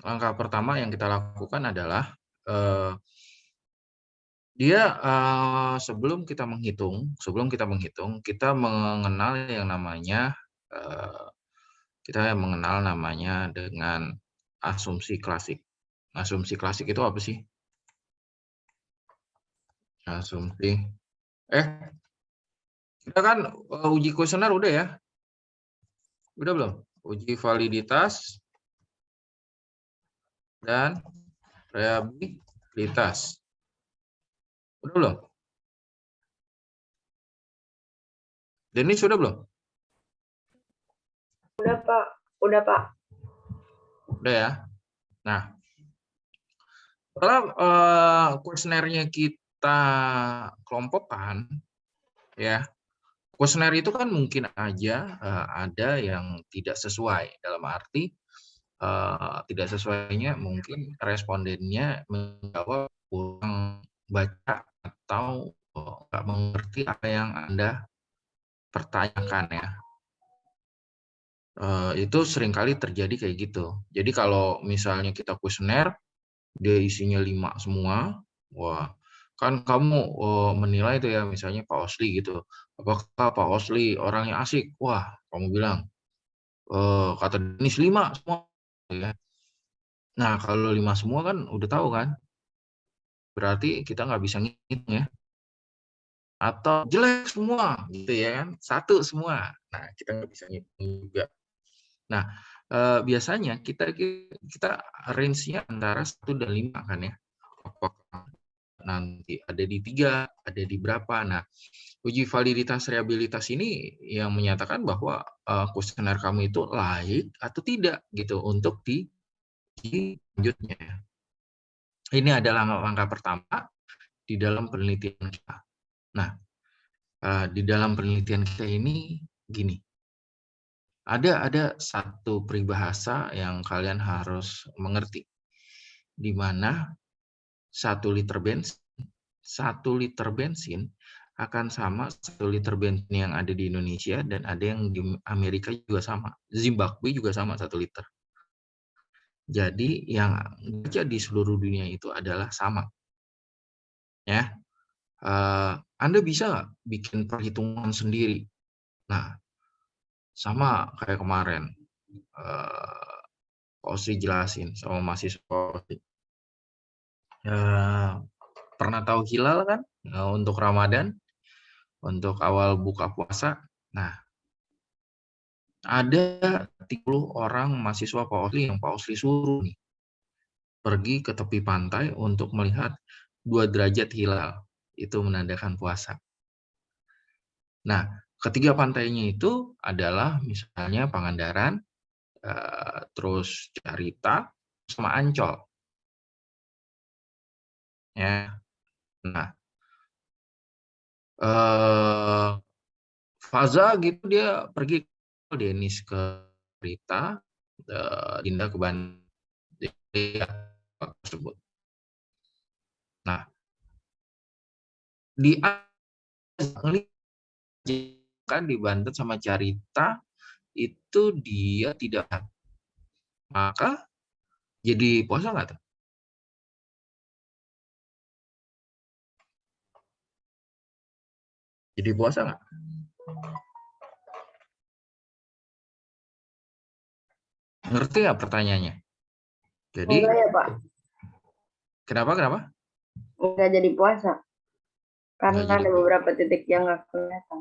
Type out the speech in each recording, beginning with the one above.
Langkah pertama yang kita lakukan adalah, eee, dia, sebelum kita menghitung, kita mengenal yang namanya, eee, kita mengenal namanya dengan asumsi klasik. Asumsi klasik itu apa sih? Asumsi eh, kita kan, uji kuesioner udah ya? Udah belum? Uji validitas dan reliabilitas. Udah belum? Denis sudah belum? Udah, Pak. Udah, Pak. Udah ya? Nah, setelah, kuesionernya kita kelompokkan, ya, kuesioner itu kan mungkin aja, ada yang tidak sesuai, dalam arti, tidak sesuainya mungkin respondennya menjawab kurang baca atau, nggak mengerti apa yang Anda pertanyakan ya. Itu seringkali terjadi kayak gitu. Jadi kalau misalnya kita kuesioner, dia isinya 5 semua, wah, kan kamu, menilai tuh ya misalnya Pak Osli gitu, apakah Pak Osli orangnya asik? Wah, kamu bilang, kata Denis 5 semua, gitu ya. Nah, kalau 5 semua kan udah tahu kan, berarti kita nggak bisa ngitung ya, atau jelek semua gitu ya kan, 1 semua. Nah, kita nggak bisa ngitung juga. Nah, biasanya kita range-nya antara 1 dan 5 kan ya. Apakah nanti ada di 3, ada di berapa. Nah, uji validitas reliabilitas ini yang menyatakan bahwa, kuesioner kamu itu layak atau tidak gitu untuk di selanjutnya. Ini adalah langkah pertama di dalam penelitian kita. Nah, di dalam penelitian kita ini gini, ada satu peribahasa yang kalian harus mengerti, di mana 1 liter bensin akan sama 1 liter bensin yang ada di Indonesia dan ada yang di Amerika juga sama. Zimbabwe juga sama 1 liter. Jadi yang ada di seluruh dunia itu adalah sama. Ya, Anda bisa nggak bikin perhitungan sendiri? Nah, sama kayak kemarin, Pak Osri jelasin sama mahasiswa. Pernah tahu hilal kan? Untuk Ramadan, untuk awal buka puasa. Nah, ada 30 orang mahasiswa Pak Osli yang Pak Osli suruh nih pergi ke tepi pantai untuk melihat 2 derajat hilal. Itu menandakan puasa. Nah, ketiga pantainya itu adalah misalnya Pangandaran, terus Carita, sama Ancol. Ya. Nah, eh, Faza gitu dia pergi ke Denis ke Rita, Dinda ke Bandung tersebut. Nah, di kan di Banten sama Carita itu dia tidak, maka jadi puasa nggak tuh? Jadi puasa nggak? Ngerti nggak pertanyaannya? Jadi Enggak ya, Pak. kenapa? Enggak jadi puasa. Karena Nggak jadi ada puasa. beberapa titik yang nggak kelihatan.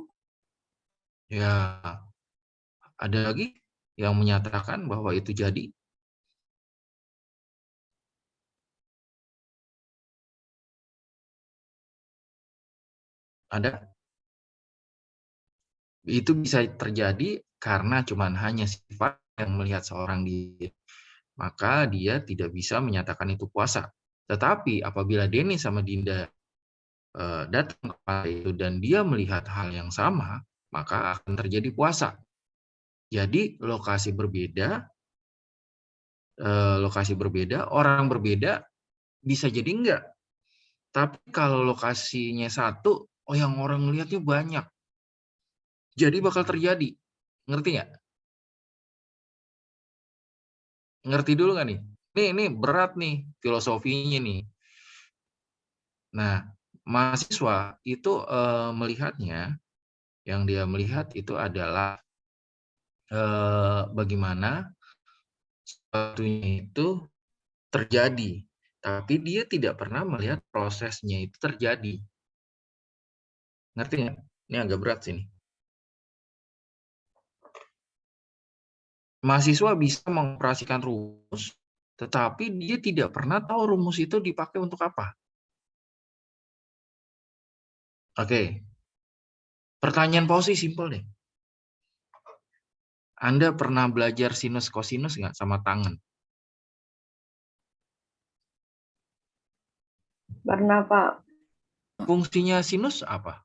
Ya, ada lagi yang menyatakan bahwa itu jadi. Ada. Itu bisa terjadi karena cuman hanya sifat yang melihat seorang dia, maka dia tidak bisa menyatakan itu puasa. Tetapi apabila Denny sama Dinda datang ke pantai itu dan dia melihat hal yang sama, maka akan terjadi puasa. Jadi lokasi berbeda, orang berbeda bisa jadi enggak. Tapi kalau lokasinya satu, oh yang orang lihatnya banyak, jadi bakal terjadi. Ngerti nggak? Ngerti dulu nggak nih? Ini berat nih filosofinya nih. Nah, mahasiswa itu melihatnya, yang dia melihat itu adalah bagaimana sesuatunya itu terjadi, tapi dia tidak pernah melihat prosesnya itu terjadi. Ngerti nggak? Ini agak berat sini. Mahasiswa bisa mengoperasikan rumus, tetapi dia tidak pernah tahu rumus itu dipakai untuk apa. Oke, pertanyaan pausi simpel deh. Anda pernah belajar sinus kosinus nggak sama tangan? Pernah, Pak. Fungsinya sinus apa?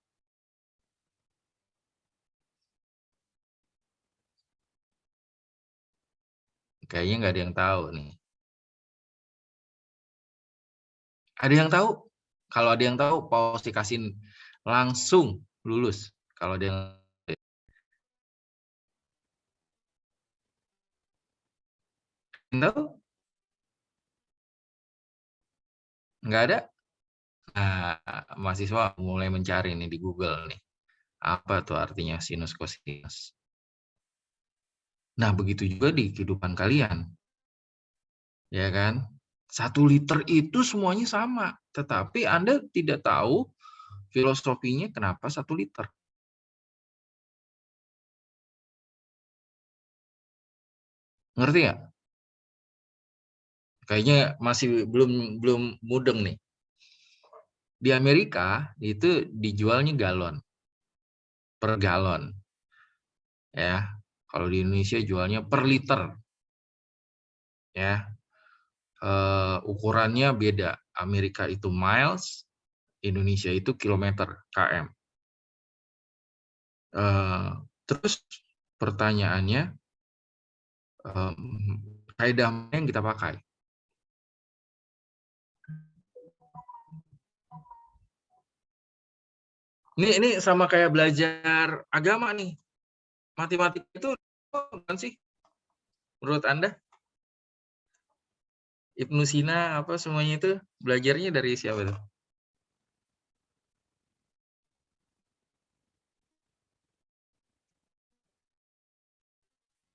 Kayaknya nggak ada yang tahu nih. Ada yang tahu? Kalau ada yang tahu, paus dikasih langsung lulus. Kalau ada yang tahu, nggak ada. Nah, mahasiswa mulai mencari nih di Google nih. Apa tuh artinya sinus kosinus? Nah, begitu juga di kehidupan kalian. Ya kan? 1 liter itu semuanya sama. Tetapi Anda tidak tahu filosofinya kenapa 1 liter. Ngerti nggak? Kayaknya masih belum mudeng nih. Di Amerika itu dijualnya galon per galon. Ya. Kalau di Indonesia jualnya per liter. Ya. Ukurannya beda. Amerika itu miles, Indonesia itu kilometer, km. Terus pertanyaannya, kaidah mana yang kita pakai? Ini sama kayak belajar agama nih. Matematika itu bukan sih? Menurut Anda? Ibnu Sina apa semuanya itu belajarnya dari siapa tuh?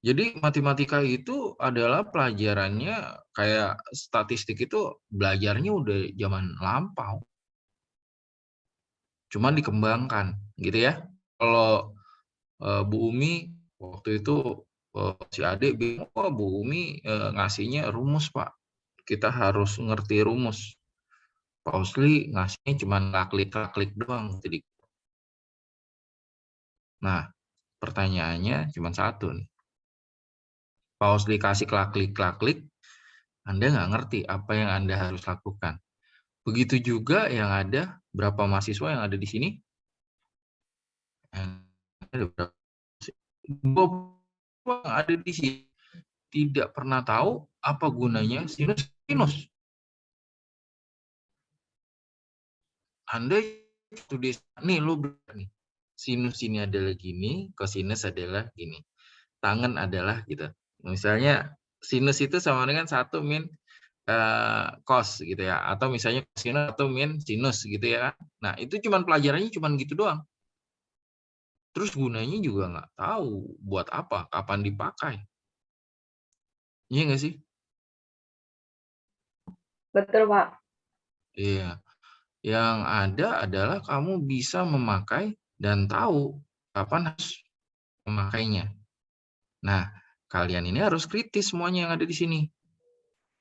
Jadi matematika itu adalah pelajarannya kayak statistik itu belajarnya udah zaman lampau. Cuman dikembangkan gitu ya. Kalau Bu Umi waktu itu si adik bilang, oh Bu Umi ngasihnya rumus Pak. Kita harus ngerti rumus. Pak Osli ngasihnya cuma klik-klik doang. Jadi, nah pertanyaannya cuma satu nih. Pak Osli kasih klik-klik, Anda nggak ngerti apa yang Anda harus lakukan. Begitu juga yang ada, berapa mahasiswa yang ada di sini? Ada berapa? Yang ada di sini tidak pernah tahu apa gunanya sinus. Anda tulis nih lu nih. Sinus ini adalah gini, kosinus adalah gini. Tangen adalah gitu. Misalnya sinus itu sama dengan 1 min cos gitu ya, atau misalnya kosinus 1 min sinus gitu ya. Nah, itu cuman pelajarannya cuman gitu doang. Terus gunanya juga nggak tahu buat apa, kapan dipakai. Iya nggak sih? Betul, Pak. Iya. Yang ada adalah kamu bisa memakai dan tahu kapan harus memakainya. Nah, kalian ini harus kritis semuanya yang ada di sini.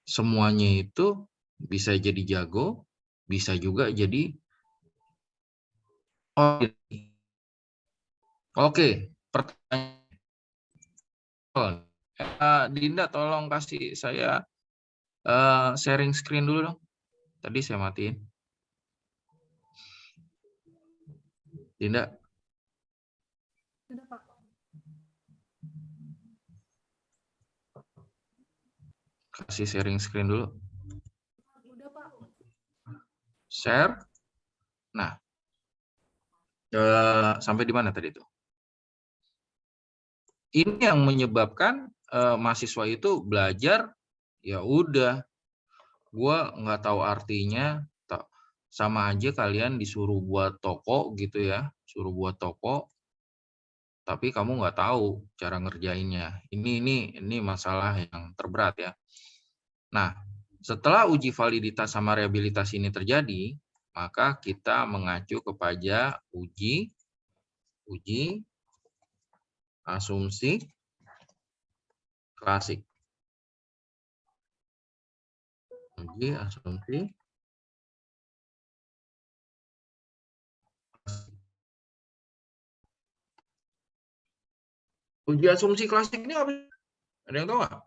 Semuanya itu bisa jadi jago, bisa juga jadi oh, oke, pertanyaan. Dinda tolong kasih saya sharing screen dulu dong. Tadi saya matiin. Dinda. Sudah, Pak. Kasih sharing screen dulu. Udah, Pak. Share. Nah, sampai di mana tadi itu? Ini yang menyebabkan mahasiswa itu belajar ya udah, gua nggak tahu artinya, sama aja kalian disuruh buat toko gitu ya, suruh buat toko, tapi kamu nggak tahu cara ngerjainnya. Ini masalah yang terberat ya. Nah, setelah uji validitas sama rehabilitasi ini terjadi, maka kita mengacu kepada uji asumsi klasik. Uji asumsi uji asumsi klasik ini apa? Ada yang tahu nggak?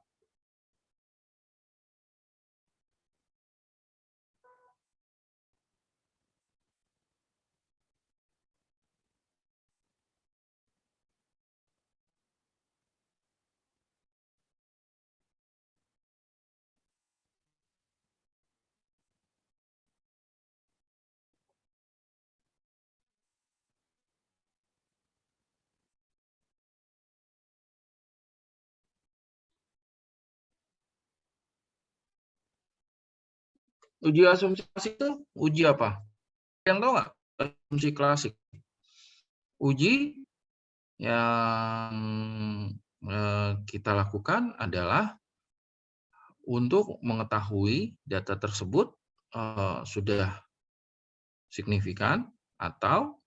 Uji asumsi klasik itu uji apa? Ada yang tahu nggak? Asumsi klasik. Uji yang kita lakukan adalah untuk mengetahui data tersebut sudah signifikan atau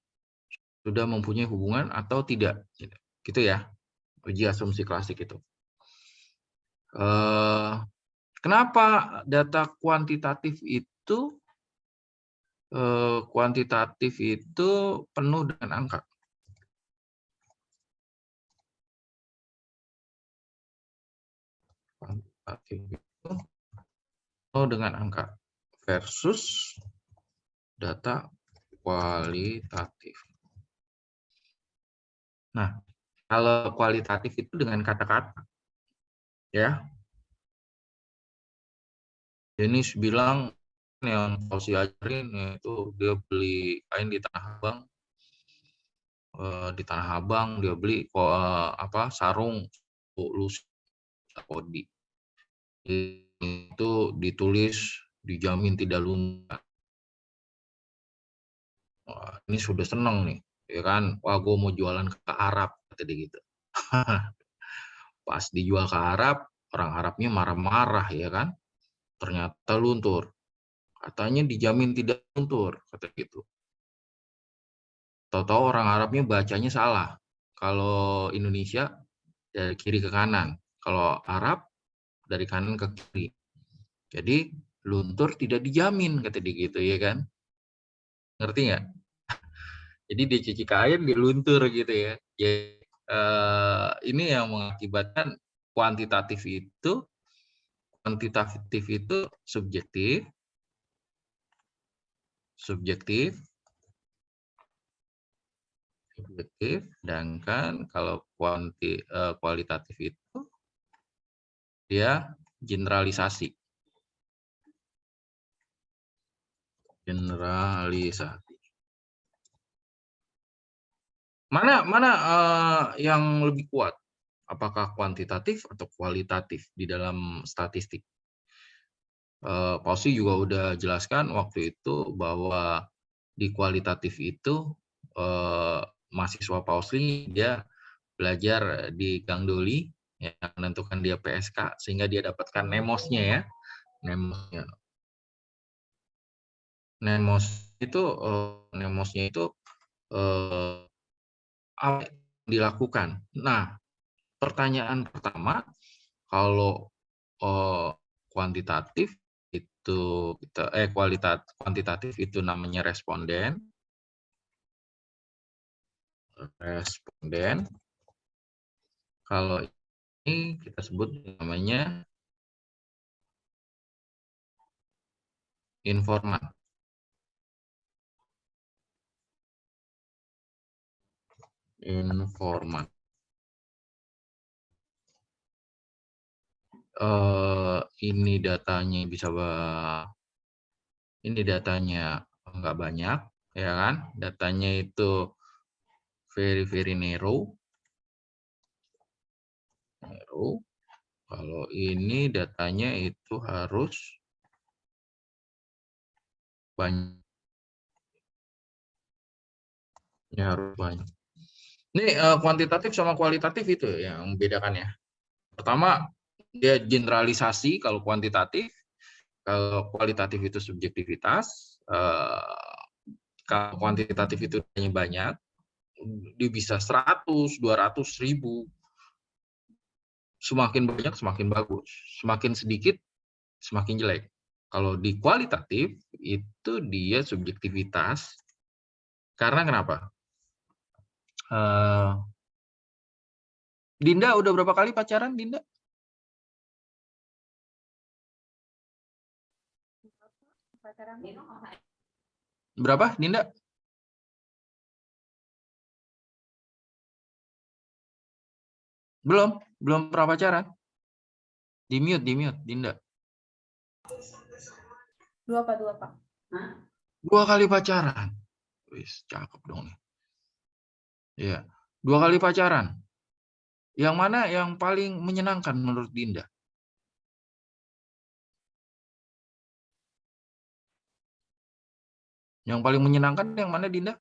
sudah mempunyai hubungan atau tidak, gitu ya. Uji asumsi klasik itu. Kenapa data kuantitatif itu penuh dengan angka? Kuantitatif itu penuh dengan angka versus data kualitatif. Nah, kalau kualitatif itu dengan kata-kata, ya. Denis bilang yang Fauzi ajarin yaitu dia beli kain di Tanah Abang, dia beli sarung lusa kodi. Itu ditulis dijamin tidak luntur. Wah, ini sudah seneng nih, ya kan? Wah, gue mau jualan ke Arab, kata dia gitu. Pas dijual ke Arab, orang Arabnya marah-marah, ya kan? Ternyata luntur. Katanya dijamin tidak luntur, kata gitu. Tahu-tahu orang Arabnya bacanya salah. Kalau Indonesia dari kiri ke kanan, kalau Arab dari kanan ke kiri. Jadi luntur tidak dijamin, kata dia gitu, ya kan? Ngerti nggak? Jadi dia cuci kain, dia luntur gitu ya. Jadi, ini yang mengakibatkan kuantitatif itu subjektif, sedangkan kalau kualitatif itu dia generalisasi. Mana yang lebih kuat? Apakah kuantitatif atau kualitatif di dalam statistik? Fauzi juga udah jelaskan waktu itu bahwa di kualitatif itu mahasiswa Fauzi dia belajar di Gang Doli yang menentukan dia PSK sehingga dia dapatkan nemosnya ya. Nemosnya itu apa yang dilakukan. Nah, pertanyaan pertama, kalau kuantitatif itu kuantitatif itu namanya responden. Kalau ini kita sebut namanya informan. Ini datanya nggak banyak, ya kan? Datanya itu very narrow. Kalau ini datanya itu harus banyak. Ya, harus banyak. Ini kuantitatif sama kualitatif itu yang membedakannya. Pertama, dia generalisasi kalau kuantitatif. Kalau kualitatif itu subjektivitas. Kalau kuantitatif itu hanya banyak. Dia bisa 100, 200, 1000. Semakin banyak, semakin bagus. Semakin sedikit, semakin jelek. Kalau di kualitatif, itu dia subjektivitas. Karena kenapa? Dinda udah berapa kali pacaran, Dinda? Pacaran. Berapa, Dinda? Belum pernah pacaran. Di mute, Dinda. 2 Pak, 2 Pak. 2 kali pacaran. Wis, cakep dong nih. Iya, 2 kali pacaran. Yang mana yang paling menyenangkan menurut Dinda? Yang paling menyenangkan yang mana, Dinda?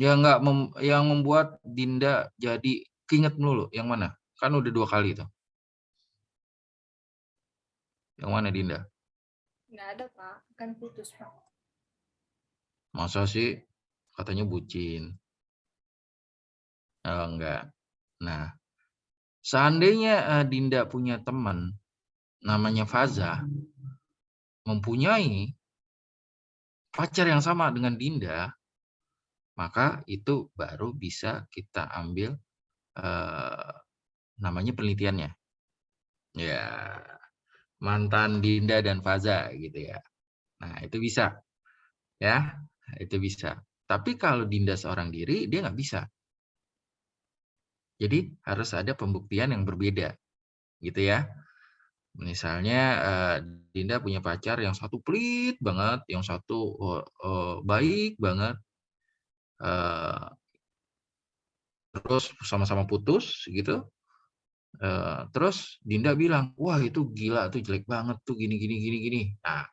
Yang membuat Dinda jadi keinget melulu, yang mana? Kan udah 2 kali itu. Yang mana, Dinda? Nggak ada Pak, kan putus Pak. Masa sih katanya bucin? Oh, enggak. Nah, seandainya Dinda punya teman namanya Faza, mempunyai pacar yang sama dengan Dinda, maka itu baru bisa kita ambil namanya penelitiannya. Ya, mantan Dinda dan Faza gitu ya. Nah, itu bisa. Ya, itu bisa. Tapi kalau Dinda seorang diri, dia nggak bisa. Jadi harus ada pembuktian yang berbeda. Gitu ya. Misalnya Dinda punya pacar yang satu pelit banget, yang satu baik banget, terus sama-sama putus gitu. Terus Dinda bilang, wah itu gila tuh, jelek banget tuh, gini gini gini gini. Nah,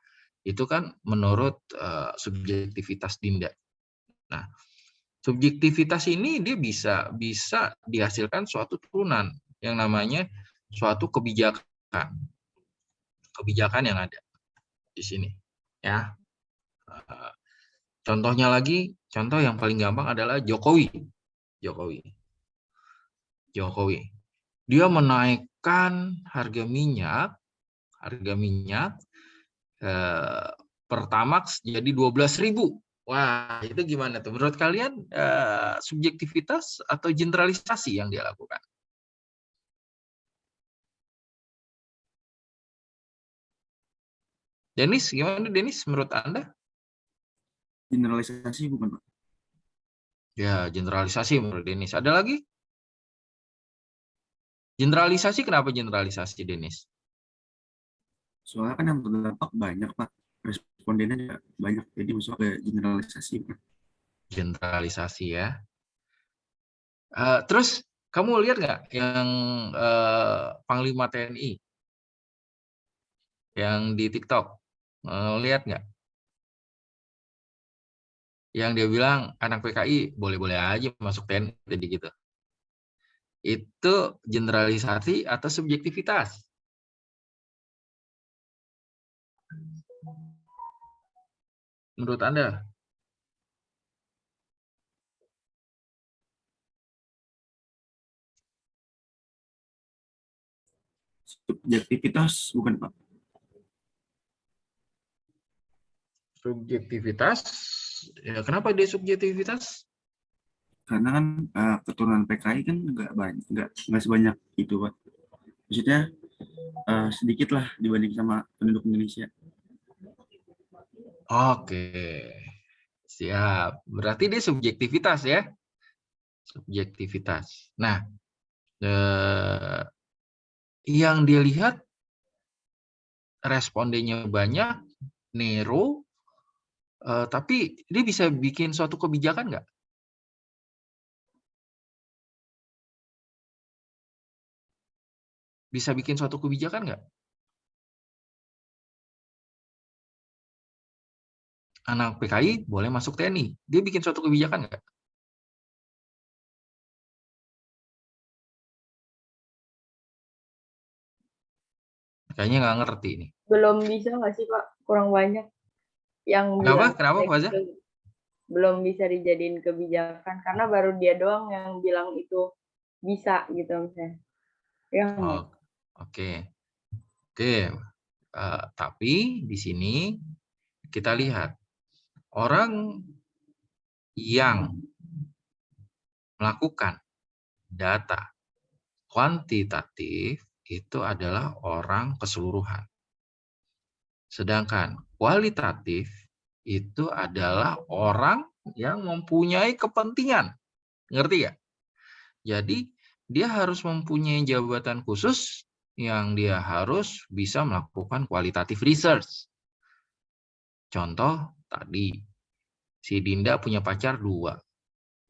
itu kan menurut subjektivitas Dinda. Nah, subjektivitas ini dia bisa dihasilkan suatu turunan yang namanya suatu kebijakan yang ada di sini. Ya, contohnya lagi, contoh yang paling gampang adalah Jokowi. Dia menaikkan harga minyak Pertamax jadi 12.000. Wah, itu gimana tuh? Menurut kalian subjektivitas atau generalisasi yang dia lakukan? Denis, gimana Denis menurut Anda? Generalisasi bukan, Pak? Ya, generalisasi menurut Denis. Ada lagi? Generalisasi, kenapa generalisasi, Denis? Soalnya kan yang terdampak banyak, Pak. Respondennya juga banyak, jadi masuk ke generalisasi, Pak. Generalisasi ya. Terus kamu lihat nggak yang Panglima TNI yang di TikTok? Lihat nggak? Yang dia bilang anak PKI boleh-boleh aja masuk TNI tadi gitu. Itu generalisasi atau subjektivitas? Menurut Anda? Subjektivitas bukan, Pak? Subjektivitas. Ya, kenapa dia subjektivitas? Karena kan keturunan PKI kan nggak sebanyak itu, Pak. Maksudnya sedikit lah dibanding sama penduduk Indonesia. Oke. Siap. Berarti dia subjektivitas ya. Subjektivitas. Nah, yang dia lihat respondennya banyak, Nero, tapi dia bisa bikin suatu kebijakan nggak? bisa bikin suatu kebijakan nggak? Anak PKI boleh masuk TNI. Dia bikin suatu kebijakan nggak? Kayaknya nggak ngerti nih. Belum bisa nggak sih Pak? Kurang banyak yang bilang Kenapa Faza? belum bisa dijadiin kebijakan karena baru dia doang yang bilang itu bisa gitu misalnya. Ya nggak? Oke. Tapi di sini kita lihat orang yang melakukan data kuantitatif itu adalah orang keseluruhan. Sedangkan kualitatif itu adalah orang yang mempunyai kepentingan. Ngerti ya? Jadi dia harus mempunyai jabatan khusus yang dia harus bisa melakukan kualitatif research. Contoh tadi, si Dinda punya pacar 2,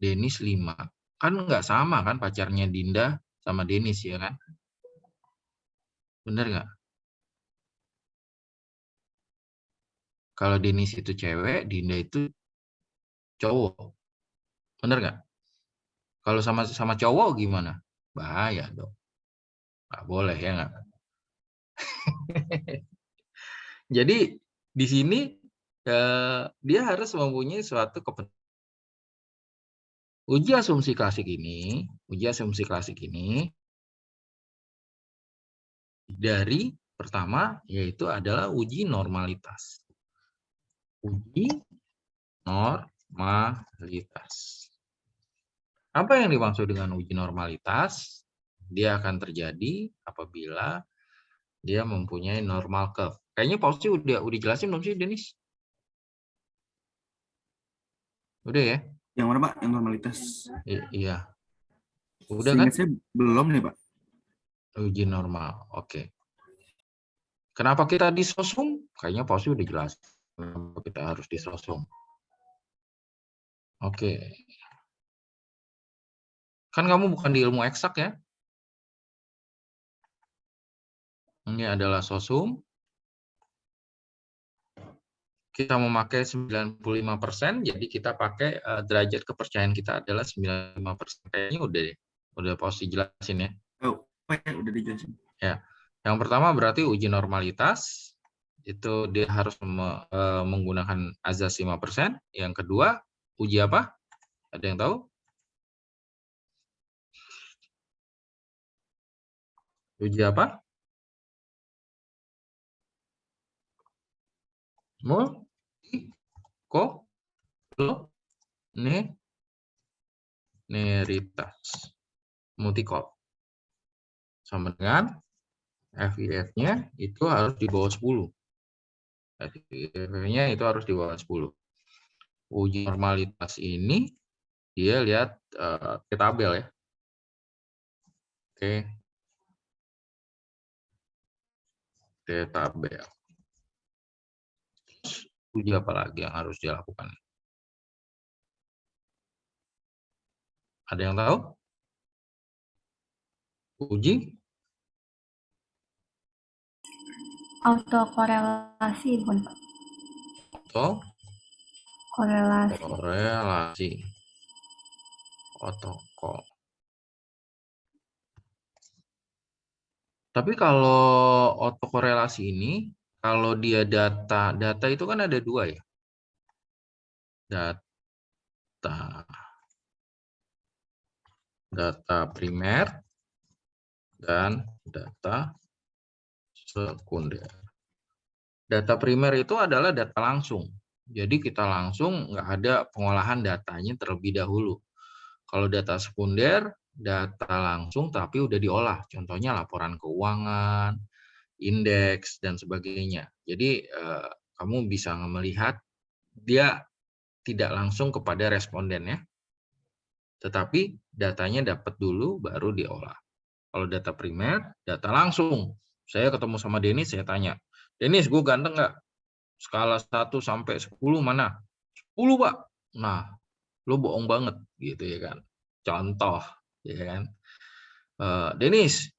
Denis 5. Kan nggak sama kan pacarnya Dinda sama Denis ya kan? Bener nggak? Kalau Denis itu cewek, Dinda itu cowok. Bener nggak? Kalau sama cowok gimana? Bahaya dong. Nggak boleh ya nggak? Jadi di sini dia harus mempunyai suatu kepentingan. Uji asumsi klasik ini dari pertama yaitu adalah uji normalitas. Uji normalitas. Apa yang dimaksud dengan uji normalitas? Dia akan terjadi apabila dia mempunyai normal curve. Kayaknya Pak Uci udah jelasin belum sih, Denis? Udah ya? Yang mana Pak? Yang normalitas. Iya. Udah kan? Seingat saya belum nih Pak. Uji normal. Oke. Kenapa kita disosum? Kayaknya Pak Uci udah jelas. Kenapa kita harus disosum. Oke. Kan kamu bukan di ilmu eksak ya? Ini adalah sosum. Kita memakai 95%, jadi kita pakai derajat kepercayaan kita adalah 95%. Kayaknya udah pasti jelasin ya. Oh, ya udah dijelasin. Ya. Yang pertama berarti uji normalitas. Itu dia harus menggunakan azas 5%. Yang kedua, uji apa? Ada yang tahu? Uji apa? Multikoloneritas. Multikol. Sama dengan FIF-nya itu harus di bawah 10. FIF-nya itu harus di bawah 10. Uji normalitas ini dia lihat ke tabel ya. Oke. Ke tabel. Uji apa lagi yang harus dilakukan? Ada yang tahu? Uji? Autokorelasi, bukan Pak? Korelasi. Otokol. Tapi kalau autokorelasi ini, kalau dia data itu kan ada 2 ya. Data primer dan data sekunder. Data primer itu adalah data langsung. Jadi kita langsung nggak ada pengolahan datanya terlebih dahulu. Kalau data sekunder, data langsung tapi udah diolah. Contohnya laporan keuangan, indeks, dan sebagainya. Jadi kamu bisa melihat dia tidak langsung kepada responden ya. Tetapi datanya dapat dulu baru diolah. Kalau data primer, data langsung. Saya ketemu sama Denis, saya tanya, Denis, gue ganteng nggak? Skala 1 sampai 10 mana? 10, Pak. Nah, lo bohong banget gitu ya kan. Contoh, ya kan. Denis,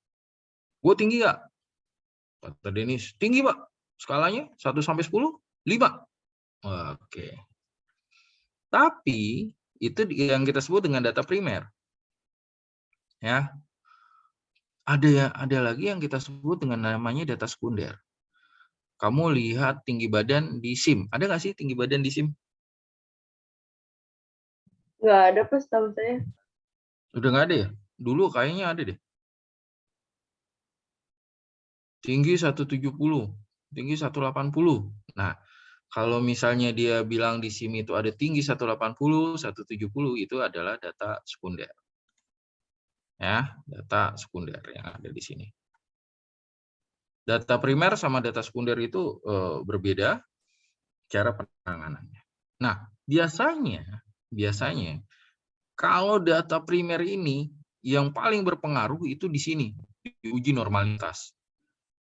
Gue tinggi nggak? Kata Dennis, tinggi Pak. Skalanya 1 sampai 10, 5. Oke. Tapi itu yang kita sebut dengan data primer. Ya. Ada lagi yang kita sebut dengan namanya data sekunder. Kamu lihat tinggi badan di SIM. Ada nggak sih tinggi badan di SIM? Nggak ada pas tahu saya. Udah nggak ada ya? Dulu kayaknya ada deh. Tinggi 170, tinggi 180. Nah, kalau misalnya dia bilang di SIM itu ada tinggi 180, 170, itu adalah data sekunder. Ya, data sekunder yang ada di sini. Data primer sama data sekunder itu berbeda cara penanganannya. Nah, biasanya kalau data primer ini yang paling berpengaruh itu di sini, di uji normalitas.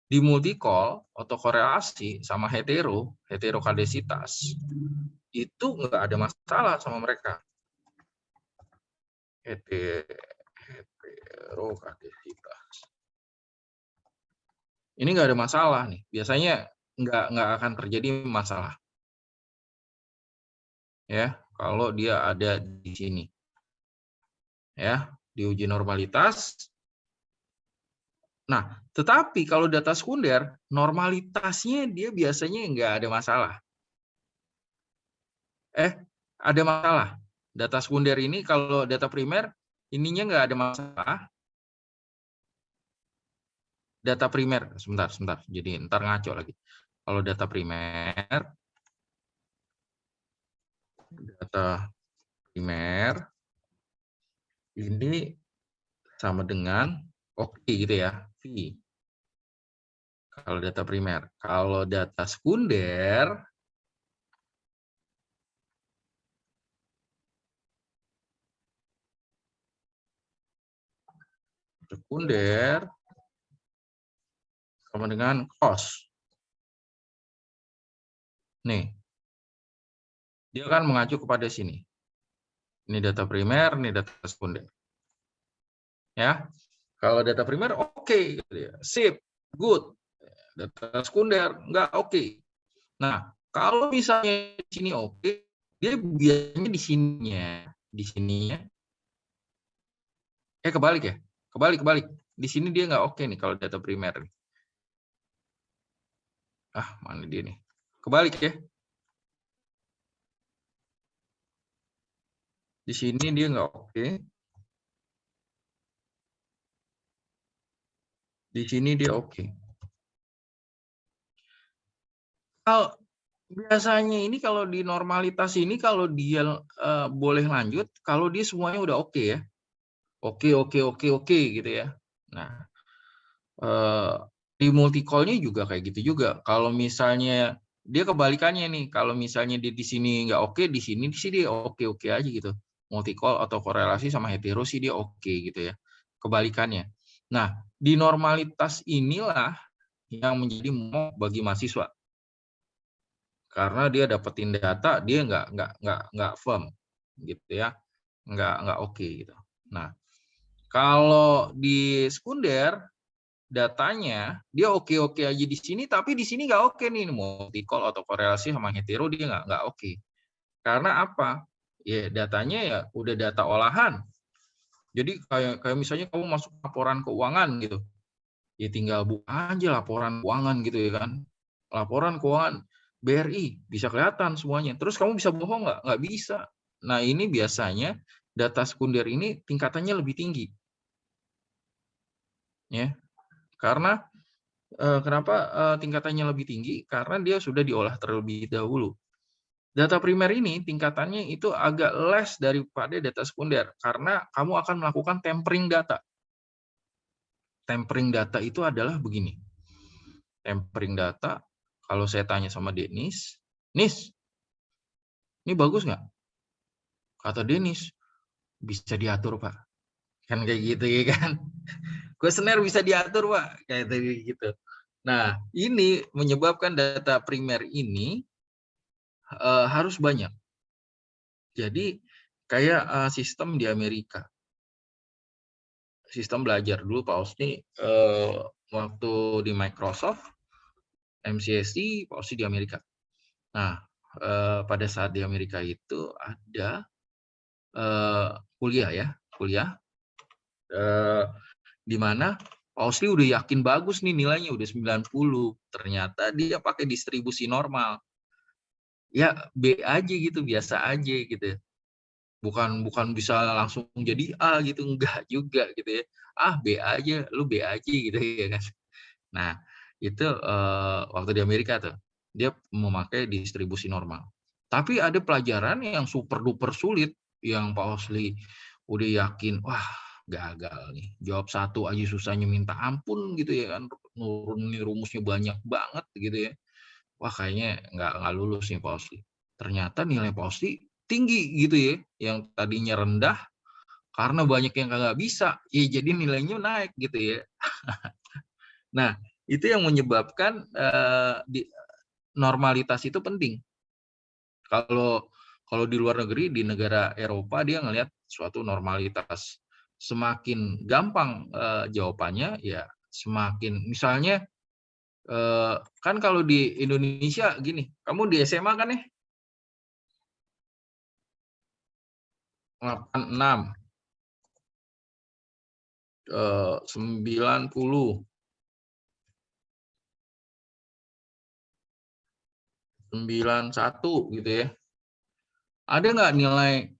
Di multicall, autokorelasi sama heterokadesitas, itu nggak ada masalah sama mereka. Heterokadesitas. Ini nggak ada masalah nih. Biasanya nggak akan terjadi masalah. Ya, kalau dia ada di sini. Ya, di uji normalitas. Nah, tetapi kalau data sekunder, normalitasnya dia biasanya nggak ada masalah. Ada masalah. Data sekunder ini kalau data primer, ininya nggak ada masalah. Data primer, sebentar. Jadi ntar ngaco lagi. Kalau data primer ini sama dengan oke gitu ya, V. Kalau data primer. Kalau data sekunder, sama dengan cost. Nih, dia kan mengacu kepada sini. Ini data primer, ini data sekunder. Ya, kalau data primer oke, gitu ya. Sip, good. Data sekunder nggak oke. Nah, kalau misalnya di sini oke, dia biasanya di sininya. Kebalik ya, kebalik. Di sini dia nggak oke nih kalau data primer. Mana dia nih? Kebalik ya. Di sini dia nggak oke. Di sini dia oke. Kalau biasanya ini kalau di normalitas ini kalau dia boleh lanjut, kalau dia semuanya udah oke ya. Oke gitu ya. Nah, di multicall-nya juga kayak gitu juga. Kalau misalnya dia kebalikannya nih, kalau misalnya dia di sini nggak oke, di sini sih dia oke aja gitu. Multicall atau korelasi sama hetero sih dia oke gitu ya. Kebalikannya. Nah, di normalitas inilah yang menjadi momok bagi mahasiswa. Karena dia dapetin data, dia nggak firm gitu ya. Nggak oke gitu. Nah, kalau di sekunder datanya dia oke aja di sini, tapi di sini nggak oke nih, multicall atau korelasi sama hetero dia nggak oke. Karena apa? Ya datanya ya udah data olahan. Jadi kayak misalnya kamu masuk laporan keuangan gitu, ya tinggal buka aja laporan keuangan gitu ya kan. Laporan keuangan BRI bisa kelihatan semuanya. Terus kamu bisa bohong nggak? Nggak bisa. Nah ini biasanya data sekunder ini tingkatannya lebih tinggi. Ya, karena kenapa tingkatannya lebih tinggi? Karena dia sudah diolah terlebih dahulu. Data primer ini tingkatannya itu agak less daripada data sekunder karena kamu akan melakukan tempering data. Tempering data itu adalah begini. Tempering data, kalau saya tanya sama Dennis, Nis, ini bagus nggak? Kata Dennis, bisa diatur Pak. Kan kayak gitu ya kan. Kuesioner bisa diatur Pak. Kayak gitu. Nah, ini menyebabkan data primer ini harus banyak. Jadi kayak sistem di Amerika. sistem belajar. Dulu Pak Osni waktu di Microsoft, MCSI, Pak Osni di Amerika. Nah, pada saat di Amerika itu ada kuliah, di mana Pak Osni udah yakin bagus nih nilainya, udah 90. Ternyata dia pakai distribusi normal. Ya B aja gitu, biasa aja gitu. Bukan bisa langsung jadi A gitu, enggak juga gitu ya. B aja, lu B aja gitu ya kan. Nah, itu waktu di Amerika tuh, dia memakai distribusi normal. Tapi ada pelajaran yang super duper sulit, yang Pak Osli udah yakin, wah gagal nih. Jawab satu aja susahnya minta ampun gitu ya kan. Nurunin rumusnya banyak banget gitu ya. Wah kayaknya nggak lulus nih Pak Osli. Ternyata nilai Pak Osli tinggi gitu ya. Yang tadinya rendah, karena banyak yang nggak bisa, ya jadi nilainya naik gitu ya. Nah, itu yang menyebabkan normalitas itu penting. Kalau di luar negeri, di negara Eropa, dia ngelihat suatu normalitas. Semakin gampang jawabannya, ya semakin. Misalnya, kan kalau di Indonesia gini, kamu di SMA kan ya? 86, 90, 91 gitu ya. Ada nggak nilai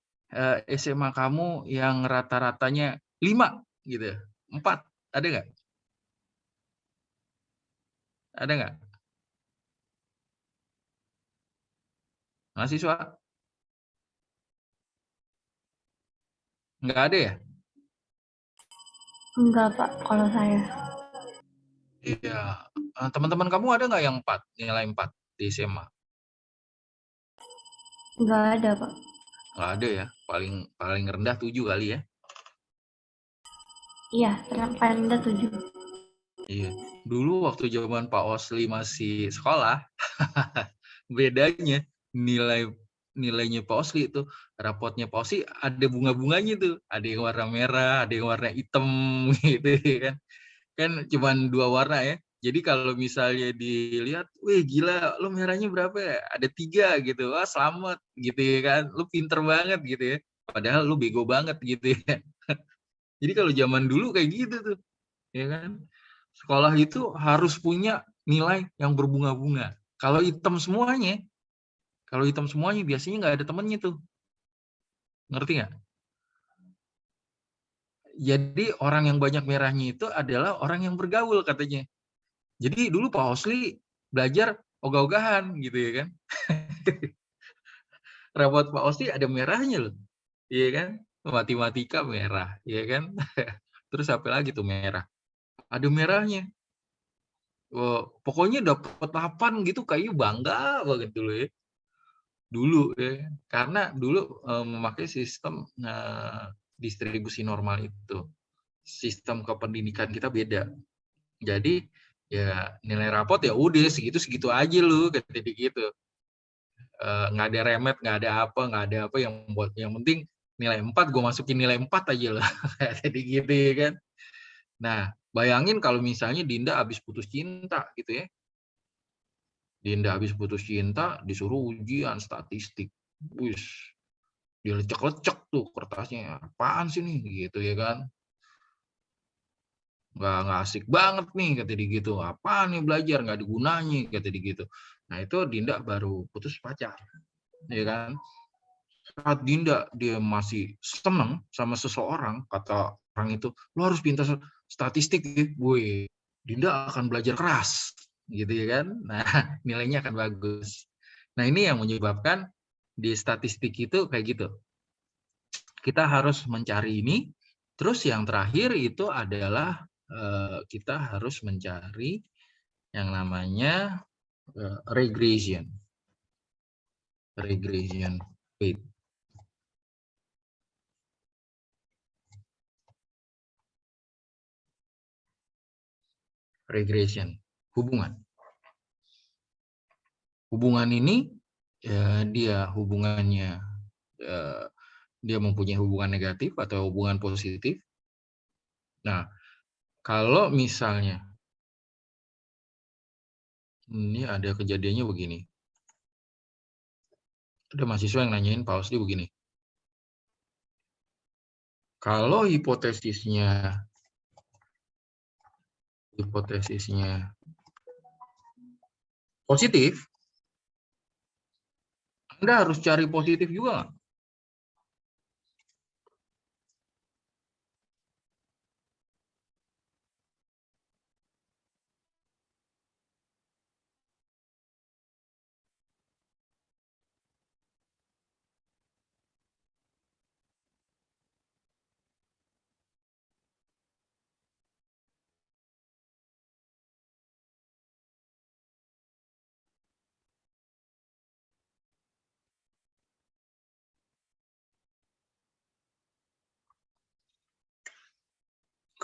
SMA kamu yang rata-ratanya 5 gitu, 4, ada nggak? Ada nggak? Mahasiswa? Nggak ada ya? Enggak, Pak, kalau saya. Iya. Teman-teman kamu ada nggak yang 4, nilai 4 di SMA? Enggak ada, Pak. Nggak ada ya, paling rendah 7 kali ya. Iya, paling rendah 7. Iya. Dulu waktu zaman Pak Osli masih sekolah, bedanya nilainya Pak Osli itu, rapotnya Pak Osli ada bunga-bunganya tuh, ada yang warna merah, ada yang warna hitam gitu kan. Kan cuman 2 warna ya. Jadi kalau misalnya dilihat, wih gila lu merahnya berapa ya? Ada 3 gitu. Wah selamat gitu ya kan. Lu pinter banget gitu ya. Padahal lu bego banget gitu ya. Jadi kalau zaman dulu kayak gitu tuh. Ya kan? Sekolah itu harus punya nilai yang berbunga-bunga. Kalau hitam semuanya biasanya nggak ada temennya tuh. Ngerti nggak? Jadi orang yang banyak merahnya itu adalah orang yang bergaul katanya. Jadi dulu Pak Osli belajar ogah-ogahan gitu ya kan. Rapot Pak Osli ada merahnya loh. Iya kan? Matematika merah, ya kan? Terus apa lagi tuh merah? Ada merahnya. Pokoknya dapat 8 gitu kayak bangga banget dulu ya. Dulu ya. Karena dulu memakai sistem distribusi normal itu. Sistem kependidikan kita beda. Jadi ya nilai rapot ya udah segitu aja lu kayak gitu. Nggak ada remet, nggak ada apa yang penting nilai 4 gue masukin nilai 4 aja lah. Jadi gitu ya kan. Nah, bayangin kalau misalnya Dinda habis putus cinta gitu ya. Dinda habis putus cinta disuruh ujian statistik. Wis, dia lecek-lecek tuh kertasnya. Apaan sih nih gitu ya kan. Nggak asik banget nih kata dia gitu. Apaan nih belajar nggak ada gunanya kata dia gitu. Nah, itu Dinda baru putus pacar. Ya kan? Saat Dinda dia masih seneng sama seseorang, kata orang itu, lo harus pintar statistik ya. Gue, Dinda akan belajar keras, gitu ya kan. Nah, nilainya akan bagus. Nah, ini yang menyebabkan di statistik itu kayak gitu. Kita harus mencari ini. Terus yang terakhir itu adalah kita harus mencari yang namanya regression. Regression rate. Regression, hubungan ini dia hubungannya dia mempunyai hubungan negatif atau hubungan positif. Nah, kalau misalnya ini ada kejadiannya begini. Ada mahasiswa yang nanyain Pak Osdi begini. Kalau hipotesisnya positif, Anda harus cari positif juga nggak?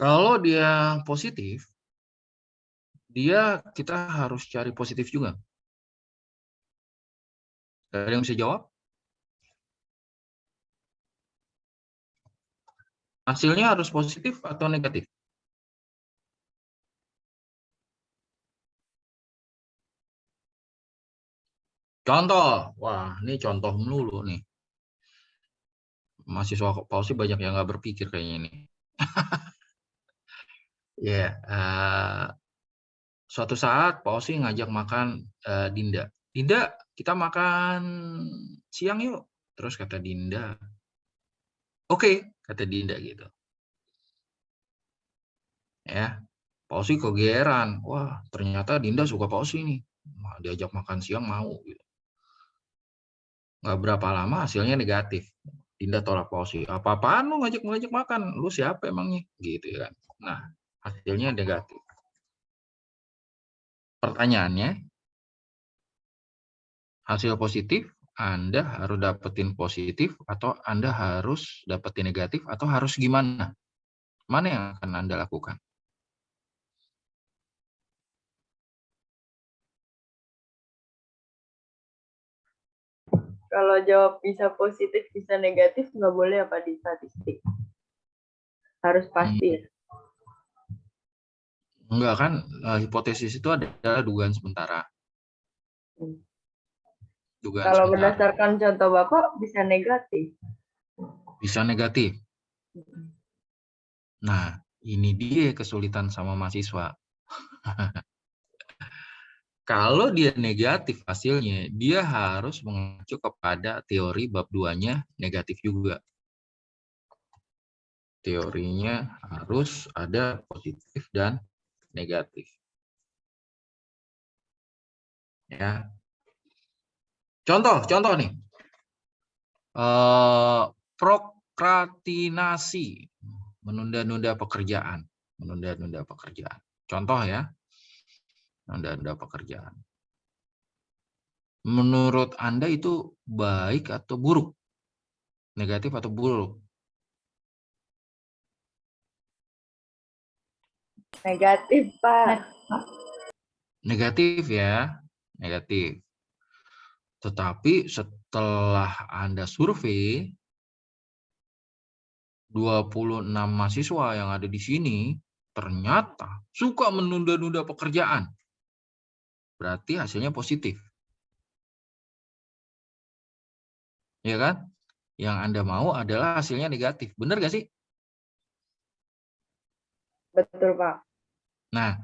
Kalau dia positif, kita harus cari positif juga. Ada yang bisa jawab? Hasilnya harus positif atau negatif? Contoh, wah ini contoh melulu nih. Mahasiswa Pak Osdi banyak yang nggak berpikir kayaknya ini. Ya, suatu saat Pak Osdi ngajak makan Dinda. Dinda, kita makan siang yuk. Terus kata Dinda, oke, kata Dinda gitu. Ya, Pak Osdi kegeeran. Wah, ternyata Dinda suka Pak Osdi nih. Wah, diajak makan siang mau. Gitu. Nggak berapa lama hasilnya negatif. Dinda tolak Pak Osdi. Apa-apaan lu ngajak makan? Lu siapa emangnya? Gitu kan. Nah, hasilnya negatif. Pertanyaannya, hasil positif, Anda harus dapetin positif atau Anda harus dapetin negatif atau harus gimana? Mana yang akan Anda lakukan? Kalau jawab bisa positif, bisa negatif, nggak boleh apa di statistik? Harus pasti ya? Enggak kan, hipotesis itu adalah dugaan sementara. Dugaan Kalau sementara. berdasarkan contoh Bapak, bisa negatif. Bisa negatif. Nah, ini dia kesulitan sama mahasiswa. Kalau dia negatif hasilnya, dia harus mengacu kepada teori bab 2-nya negatif juga. Teorinya harus ada positif dan negatif. Ya. Contoh nih. Prokrastinasi, menunda-nunda pekerjaan. Contoh ya, menunda-nunda pekerjaan. Menurut Anda itu baik atau buruk? Negatif atau buruk? Negatif, Pak. Negatif ya, negatif. Tetapi setelah Anda survei, 26 mahasiswa yang ada di sini ternyata suka menunda-nunda pekerjaan. Berarti hasilnya positif. Ya kan? Yang Anda mau adalah hasilnya negatif. Benar nggak sih? Betul, Pak. Nah,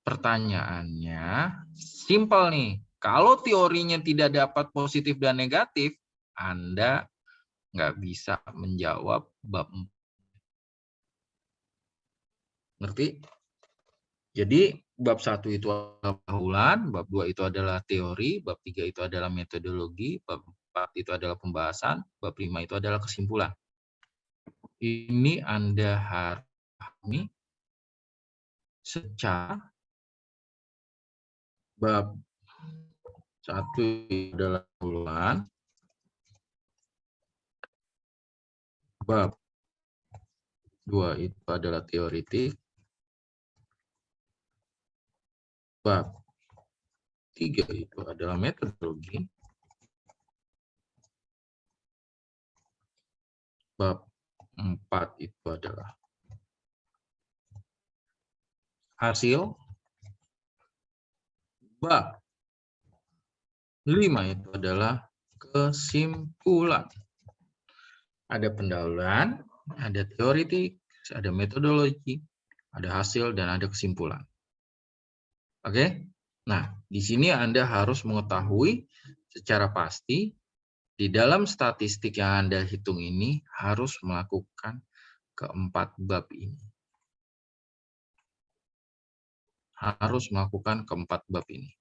pertanyaannya simpel nih. Kalau teorinya tidak dapat positif dan negatif, Anda nggak bisa menjawab bab 4. Ngerti? Jadi bab 1 itu adalah pengetahuan, bab 2 itu adalah teori, bab 3 itu adalah metodologi, bab 4 itu adalah pembahasan, bab 5 itu adalah kesimpulan. Ini Anda harus pahami secara bab 1 adalah pengetahuan, bab 2 itu adalah teoritik, bab 3 itu adalah metodologi, bab 4 itu adalah hasil bab 5 itu adalah kesimpulan. Ada pendahuluan, ada teoritik, ada metodologi, ada hasil, dan ada kesimpulan. Oke? Nah, di sini Anda harus mengetahui secara pasti di dalam statistik yang Anda hitung ini harus melakukan keempat bab ini. Harus melakukan keempat bab ini.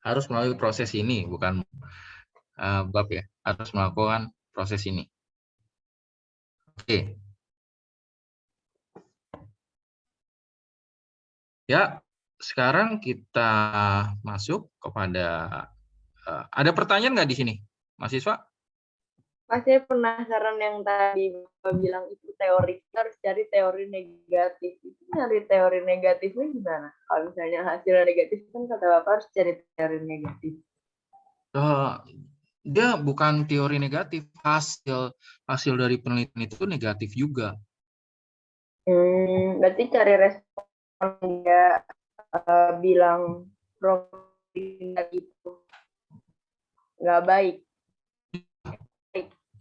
Harus melalui proses ini, bukan bab ya. Harus melakukan proses ini. Oke. Ya, sekarang kita masuk kepada ada pertanyaan nggak di sini, mahasiswa? Mas, saya penasaran yang tadi Bapak bilang itu teori, kita harus cari teori negatif. Itu nyari teori negatifnya gimana? Kalau misalnya hasilnya negatif kan kata Bapak harus cari teori negatif. Dia bukan teori negatif, hasil dari penelitian itu negatif juga. Berarti cari respon dia bilang protein itu nggak baik.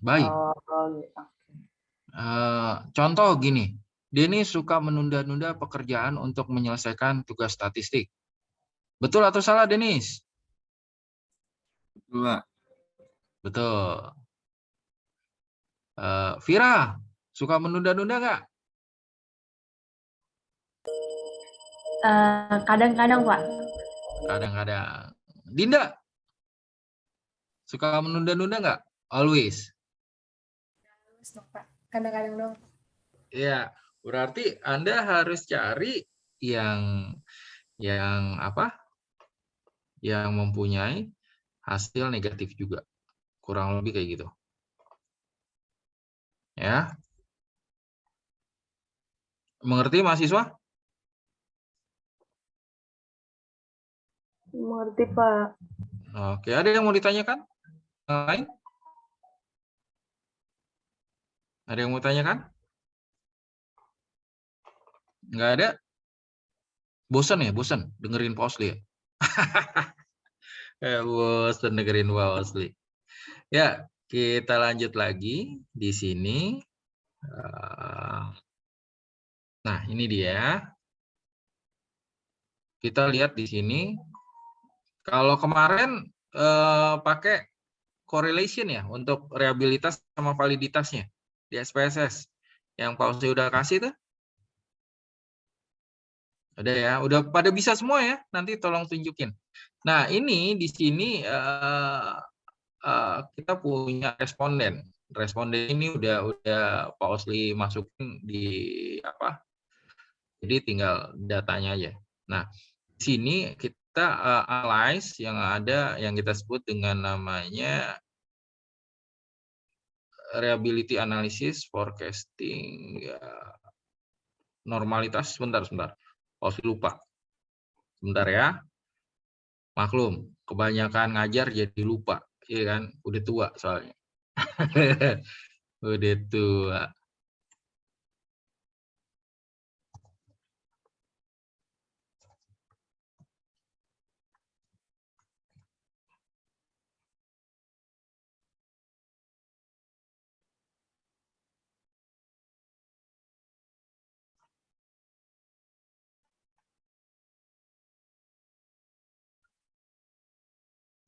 Baik. Gitu. Contoh gini, Dennis suka menunda-nunda pekerjaan untuk menyelesaikan tugas statistik. Betul atau salah, Dennis? Betul, Pak. Betul. Vira, suka menunda-nunda nggak? Kadang-kadang, Pak. Kadang-kadang. Dinda, suka menunda-nunda nggak? Always. Terus dong, Pak. Kadang-kadang dong. Ya, berarti Anda harus cari yang apa? Yang mempunyai hasil negatif juga. Kurang lebih kayak gitu. Ya. Mengerti mahasiswa? Mengerti, Pak. Oke, ada yang mau ditanyakan? Yang lain? Ada yang mau tanyakan? Nggak ada? Bosan ya? Bosan dengerin Pak Osli ya? Bosan dengerin Pak Osli. Ya, kita lanjut lagi di sini. Nah, ini dia. Kita lihat di sini. Kalau kemarin pakai correlation ya untuk reliabilitas sama validitasnya di SPSS. Yang Pak Osli udah kasih tuh. Ada ya, udah pada bisa semua ya. Nanti tolong tunjukin. Nah, ini di sini kita punya responden. Responden ini udah Pak Osli masukin di apa? Jadi tinggal datanya aja. Nah, di sini kita analyze yang ada yang kita sebut dengan namanya reliability analysis forecasting ya. Normalitas sebentar. Osli lupa. Sebentar ya. Maklum, kebanyakan ngajar jadi lupa, iya kan? Udah tua soalnya. Udah tua.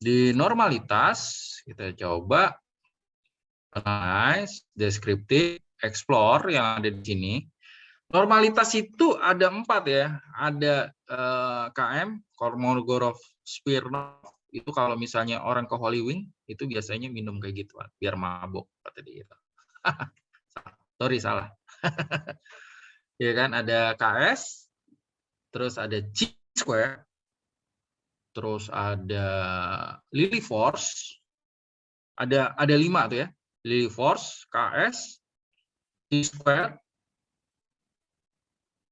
Di normalitas, kita coba analyze, descriptive, explore yang ada di sini. Normalitas itu ada 4 ya. Ada KM, Kolmogorov-Smirnov. Itu kalau misalnya orang ke Holy Wing, itu biasanya minum kayak gitu, biar mabok, kata dia. Sorry, salah. Ya kan, ada KS, terus ada Chi-square, terus ada Lillie Force, ada 5 tuh ya. Lillie Force, KS, Chi-square,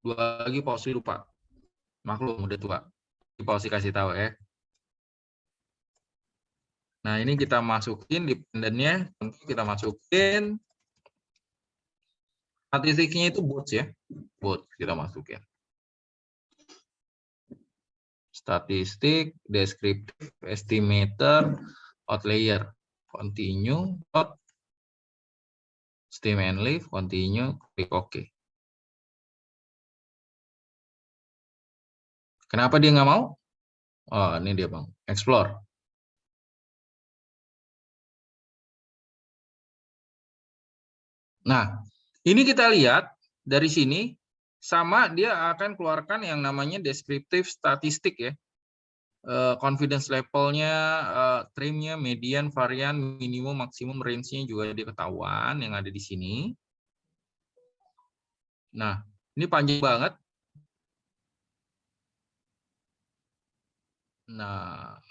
2 lagi Pak Osli lupa. Maklum udah tua. Pak Osli kasih tahu ya. Nah, ini kita masukin dependennya, tentu kita masukin Statistiknya itu bots ya. Bots kita masukin. Statistik, descriptive, estimator, outlier, continue, out, stem and leave, continue, klik OK. Kenapa dia nggak mau? Oh, ini dia Bang. Explore. Nah, ini kita lihat dari sini sama dia akan keluarkan yang namanya descriptive statistik ya. Confidence levelnya, trimnya, median, varian, minimum, maksimum, range-nya juga diketahuan yang ada di sini. Nah, ini panjang banget. Nah,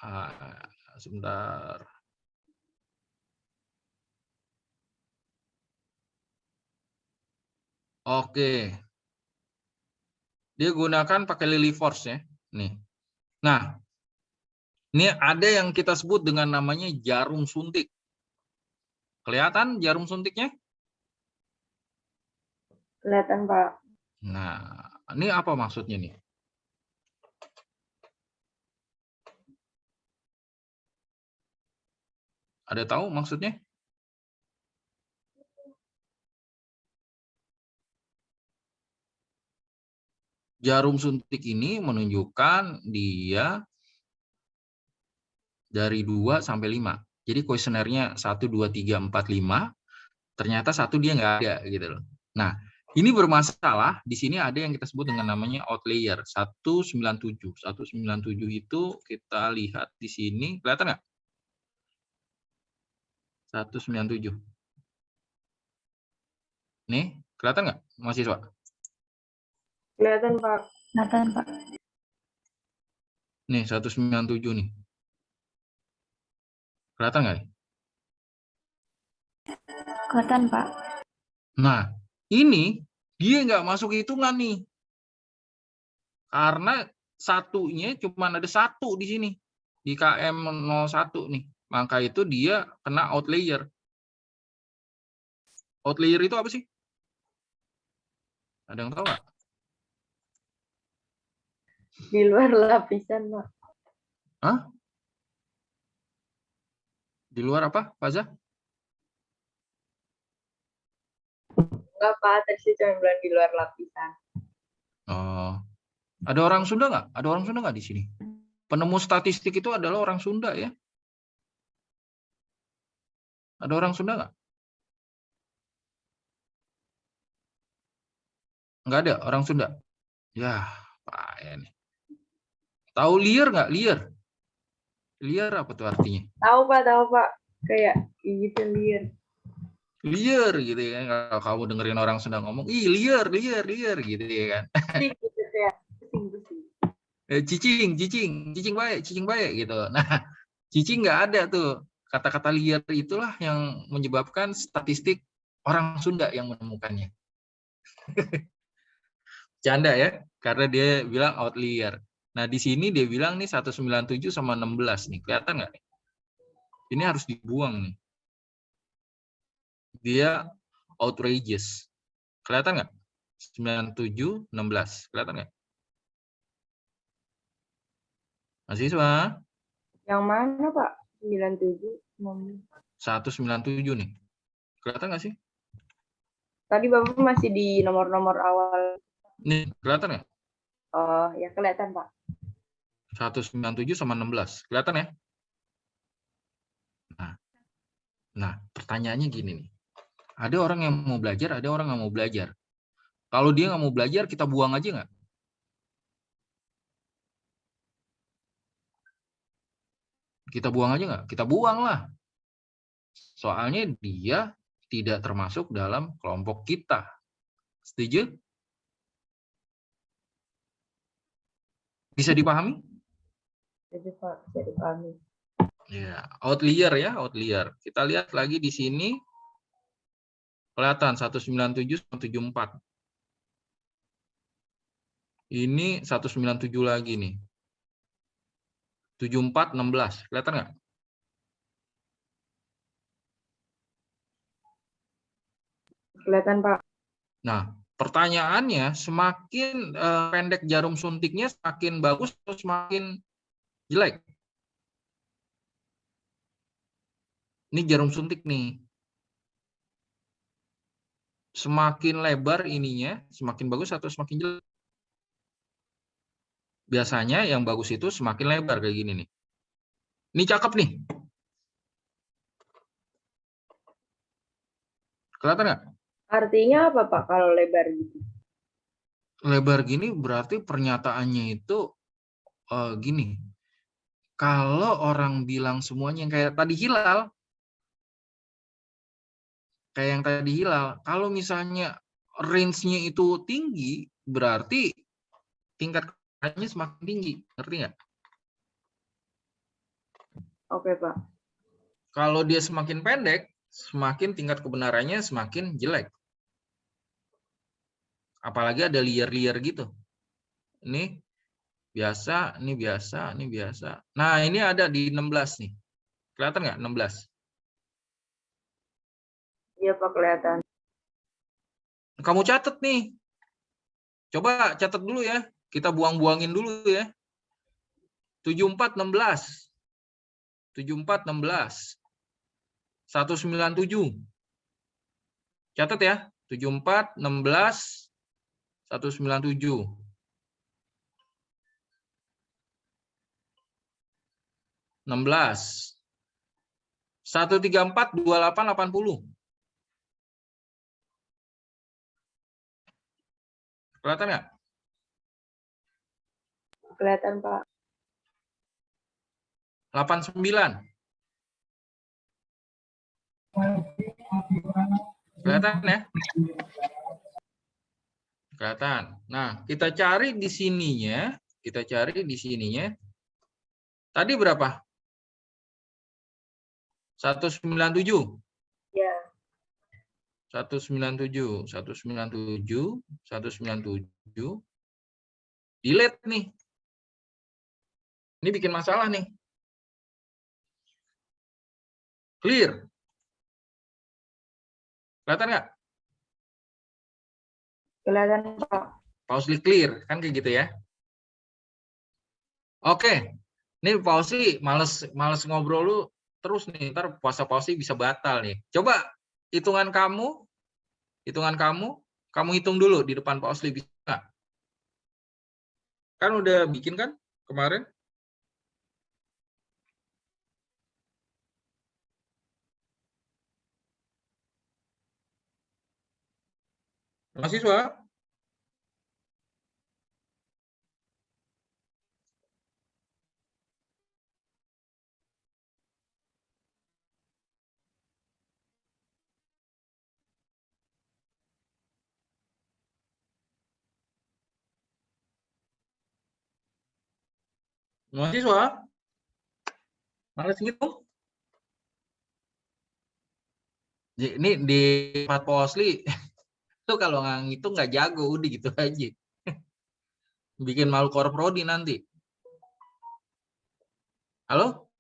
sebentar. Oke. Dia gunakan pakai Lily Force ya. Nih. Nah, ini ada yang kita sebut dengan namanya jarum suntik. Kelihatan jarum suntiknya? Kelihatan, Pak. Nah, ini apa maksudnya nih? Ada tahu maksudnya? Jarum suntik ini menunjukkan dia dari 2 sampai 5. Jadi kuesionernya 1, 2, 3, 4, 5. Ternyata 1 dia nggak ada gitu loh. Nah, ini bermasalah. Di sini ada yang kita sebut dengan namanya outlier 197. 197 itu kita lihat di sini. Kelihatan nggak? 197. Nih, kelihatan nggak mahasiswa? Kelihatan, Pak. Kelihatan, Pak. Nih, 197 nih. Kelihatan nggak nih? Kelihatan, Pak. Nah, ini dia nggak masuk hitungan nih. Karena satunya cuma ada 1 di sini. Di KM 01 nih. Maka itu dia kena outlier. Outlier itu apa sih? Ada yang tahu nggak? Di luar lapisan, Pak. Hah? Di luar apa, Faza? Enggak, Pak. Tadi sih cuma bilang di luar lapisan. Oh. Ada orang Sunda nggak? Ada orang Sunda nggak di sini? Penemu statistik itu adalah orang Sunda ya? Ada orang Sunda nggak? Nggak ada orang Sunda. Ya, Pak ya nih. Tahu liar nggak? Liar. Liar apa tuh artinya? Tahu, Pak. Tahu, Pak. Kayak gitu liar. Liar gitu ya. Kalau kamu dengerin orang Sunda ngomong, ih liar, liar, liar gitu ya kan. Gitu kayak pusing-pusing. Cicing baik gitu. Nah, cicing nggak ada tuh. Kata-kata liar itulah yang menyebabkan statistik orang Sunda yang menemukannya. Canda ya, karena dia bilang outlier. Nah, di sini dia bilang nih 197 sama 16 nih. Kelihatan nggak nih? Ini harus dibuang nih. Dia outrageous. Kelihatan nggak? 97, 16. Kelihatan nggak? Mahasiswa? Yang mana, Pak? 97. 197 nih. Kelihatan nggak sih? Tadi Bapak masih di nomor-nomor awal. Nih, kelihatan nggak? Oh, ya kelihatan, Pak. 197 sama 16. Kelihatan ya? Nah, pertanyaannya gini nih. Ada orang yang mau belajar, ada orang yang mau belajar. Kalau dia nggak mau belajar, kita buang aja nggak? Kita buang aja nggak? Kita buang lah. Soalnya dia tidak termasuk dalam kelompok kita. Setuju? Bisa dipahami? Jadi, Pak, bisa dipahami. Ya, outlier ya, outlier. Kita lihat lagi di sini. Kelihatan 197 sama 74. Ini 197 lagi nih. 74, 16. Kelihatan nggak? Kelihatan, Pak. Nah, pertanyaannya semakin pendek jarum suntiknya semakin bagus atau semakin jelek? Ini jarum suntik nih. Semakin lebar ininya, semakin bagus atau semakin jelek? Biasanya yang bagus itu semakin lebar kayak gini nih. Ini cakep nih. Kelihatan nggak? Artinya apa Pak kalau lebar gitu? Lebar gini berarti pernyataannya itu gini. Kalau orang bilang semuanya yang kayak tadi hilal, kayak yang tadi hilal, kalau misalnya range-nya itu tinggi, berarti tingkat kebenarannya semakin tinggi. Ngerti nggak? Oke Pak. Kalau dia semakin pendek, semakin tingkat kebenarannya semakin jelek. Apalagi ada liar-liar gitu. Ini biasa, ini biasa, ini biasa. Nah, ini ada di 16 nih. Kelihatan nggak 16? Iya Pak, kelihatan. Kamu catat nih. Coba catat dulu ya. Kita buang-buangin dulu ya. 74, 16. 74, 16. 197. Catat ya. 74, 16, 197. 16. 134, 28, 80. Kelihatan nggak? Kelihatan Pak. 89. Kelihatan ya? Kelihatan. Nah, kita cari di sininya. Kita cari di sininya. Tadi berapa? 197. Ya. 197, 197, 197. Delete nih. Ini bikin masalah nih. Clear. Kelihatan nggak? Kelihatan Pak. Pausli clear. Kan kayak gitu ya. Oke. Ini Pausli males ngobrol lu terus nih. Ntar puasa Pausli bisa batal nih. Coba hitungan kamu hitung dulu di depan Pausli bisa nggak? Kan udah bikin kan kemarin? Mahasiswa? Mahasiswa? Males ngitung? Ini di tempat Pausli itu kalau nggak ngitung nggak jago, udah gitu aja. Bikin malu korprodi nanti. Halo?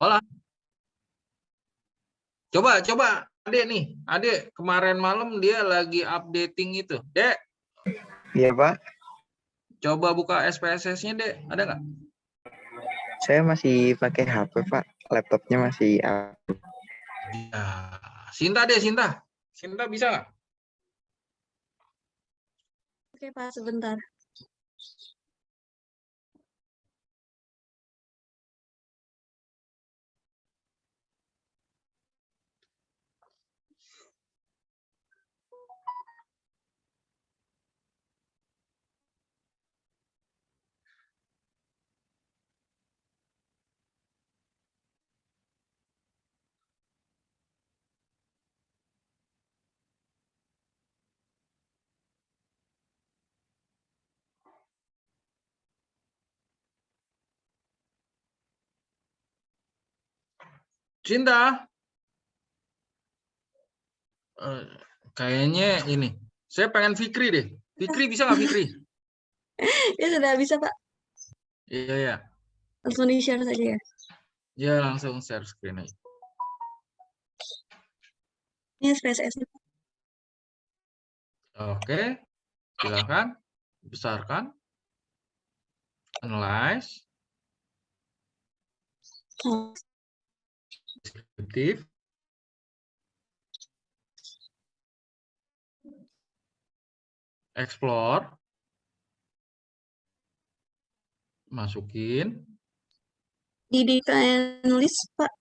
Hola? Coba Adek nih. Adek kemarin malam dia lagi updating itu. Dek, Iya Pak, coba buka SPSS-nya Dek. Ada nggak? saya masih pakai HP Pak, laptopnya masih Ya. Sinta deh, Sinta. Sinta bisa nggak? Oke Pak, sebentar. Cinta. Kayaknya ini. Saya pengen Fikri deh. Fikri bisa nggak Fikri? Ya sudah bisa Pak, Iya ya. langsung di-share saja ya. Ya langsung share screen aja. Ini SPSS-nya. Oke, silakan besarkan, analyze, deskriptif, explore, masukin. Di dependent list, Pak.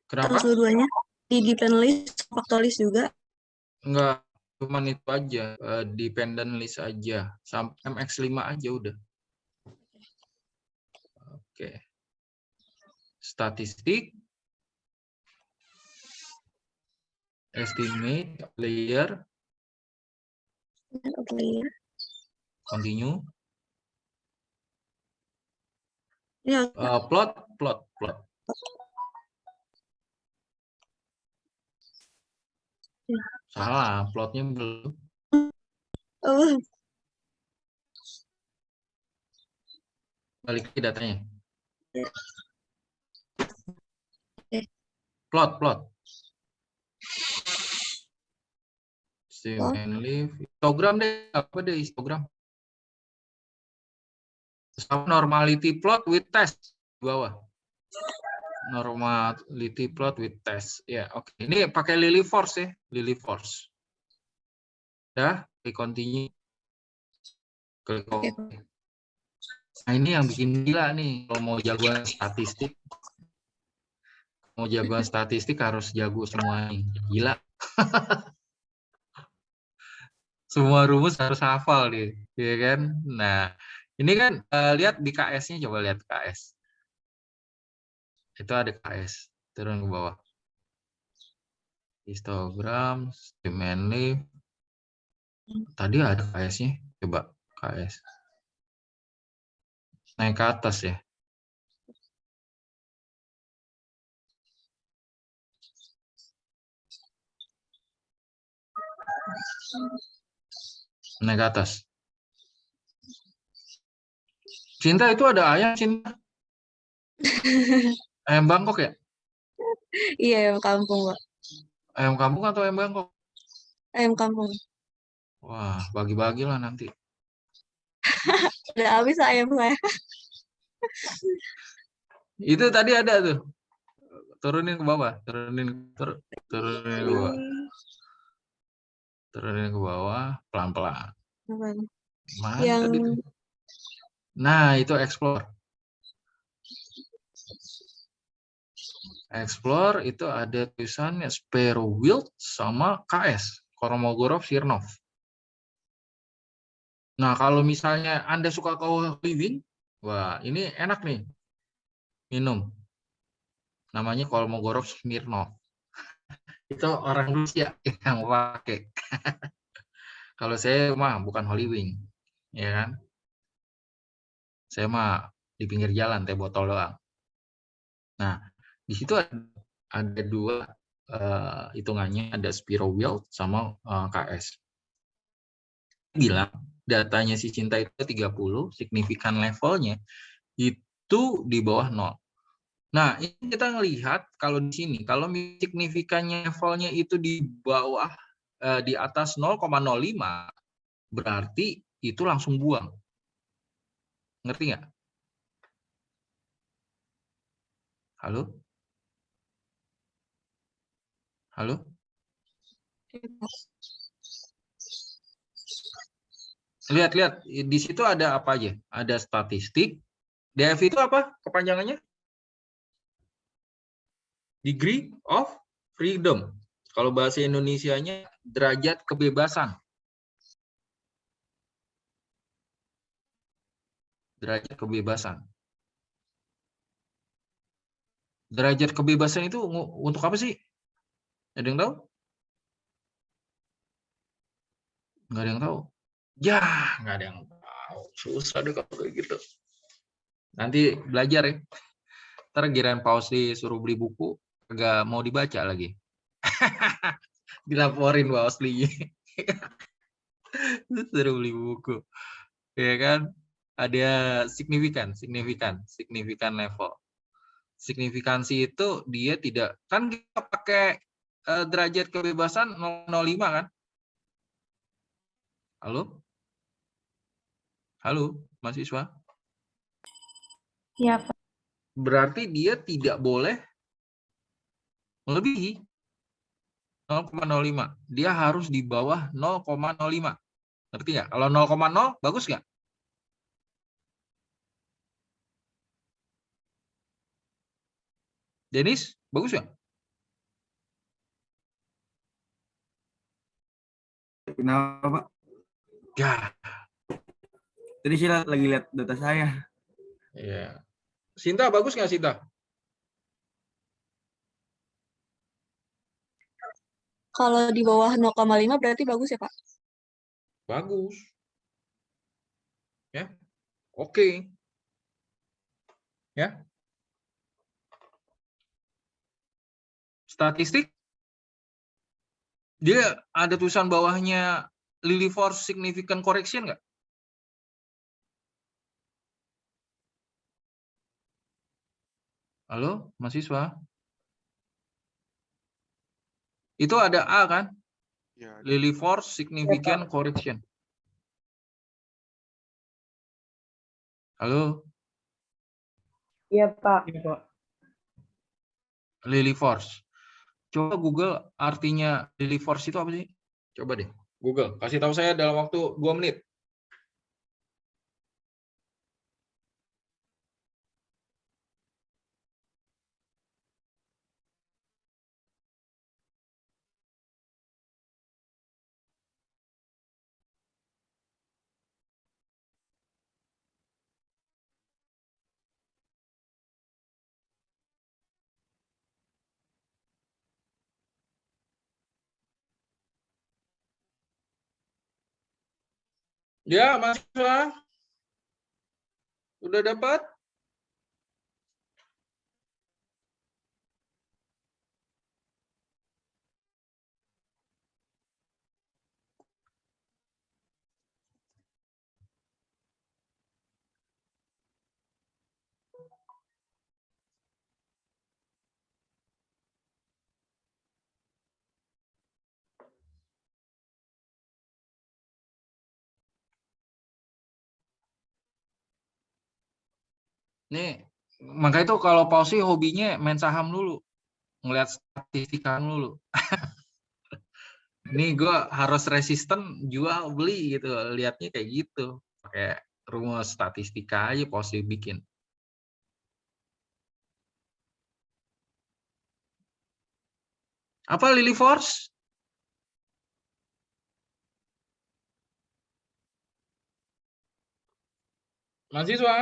Kenapa? Terus dua-duanya. Di dependent list, faktoris juga. Enggak, cuman itu aja, dependent list aja, sampai MX5 aja udah. Oke. Statistik, estimate, layer, Layer. continue, Ini plot. Salah, plotnya belum. oh, Balik ke datanya. Oke. Plot. Stream and leave. Histogram deh, apa deh histogram? Normality plot with test di bawah. Normality plot with test. Ya, oke. Ini pakai Lily Force ya, Lily Force. Dah, klik continue. Klik OK. Nah, ini yang bikin gila nih, kalau mau jagoan statistik. Mau jagoan statistik harus jago semua nih. Gila. Semua rumus harus hafal nih, ya kan? Nah, ini kan lihat di KS-nya, coba lihat KS. Itu ada KS, turun ke bawah. Histogram, stream and leave. Tadi ada KS-nya, coba KS. Naik ke atas ya. Naik ke atas. Cinta itu ada ayam, Cinta. Ayam Bangkok ya? iya, ayam kampung, Pak. Ayam kampung atau ayam Bangkok? Ayam kampung. Wah, bagi-bagi lah nanti. Udah habis ayam saya. Itu tadi ada tuh. Turunin ke bawah, turunin ke bawah. Turunin ke bawah, pelan-pelan. Mana Yang tadi tuh? Nah, itu explore. Explore itu ada tulisannya Sparrow-Wild sama KS, Kolmogorov-Smirnov. Nah, kalau misalnya Anda suka coffee bean, wah, ini enak nih. Minum. Namanya Kolmogorov-Smirnov. Itu orang Rusia yang pakai. Kalau saya mah bukan Holy Wing, ya kan? Saya mah di pinggir jalan teh botol doang. Nah, di situ ada dua hitungannya, ada Sparrow-Wild sama KS. Bilang datanya si Cinta itu 30, signifikan levelnya itu di bawah 0. Nah, ini kita ngelihat kalau di sini, kalau signifikannya levelnya itu di bawah, di atas 0,05, berarti itu langsung buang. Ngerti nggak? Halo? Halo? Lihat-lihat, di situ ada apa aja? Ada statistik. DF itu apa kepanjangannya? Degree of freedom. Kalau bahasa Indonesianya derajat kebebasan. Derajat kebebasan. Derajat kebebasan itu untuk apa sih? Ada yang tahu? Nggak ada yang tahu. Ya, nggak ada yang tahu. Susah deh kalau kayak gitu. Nanti belajar ya. Ntar giliran Pausli suruh beli buku, nggak mau dibaca lagi. Dilaporin Pausli. Suruh beli buku. Ya kan? Ada signifikan level. Signifikansi itu dia tidak, kan kita pakai derajat kebebasan 0,05 kan? Halo? Halo, mahasiswa? Iya, Pak. Berarti dia tidak boleh melebihi 0,05. Dia harus di bawah 0,05. Ngerti nggak? Kalau 0,0 bagus nggak? Denis, bagus nggak? Kenapa, Pak? Ya, Tadi saya lagi lihat data saya. iya. Sinta, bagus nggak Sinta? Kalau di bawah 0,5 berarti bagus ya, Pak? Bagus. Ya, oke. Ya, statistik. Dia ada tulisan bawahnya Lilly Force Significant Correction nggak? Halo, mahasiswa? Itu ada A kan? Ya, ada. Lilly Force Significant Correction. Halo, Iya, Pak. Lilly Force. Coba Google artinya Lilly Force itu apa sih? Coba deh, Google. Kasih tahu saya dalam waktu 2 menit. Ya, mahasiswa. Udah dapat? Nih, makanya itu kalau Pausi hobinya main saham dulu. Ngeliat statistikan dulu. Nih gue harus resisten jual beli gitu. Lihatnya kayak gitu. Pakai rumus statistika aja Pausi bikin. Apa Lilly Force? Mahasiswa?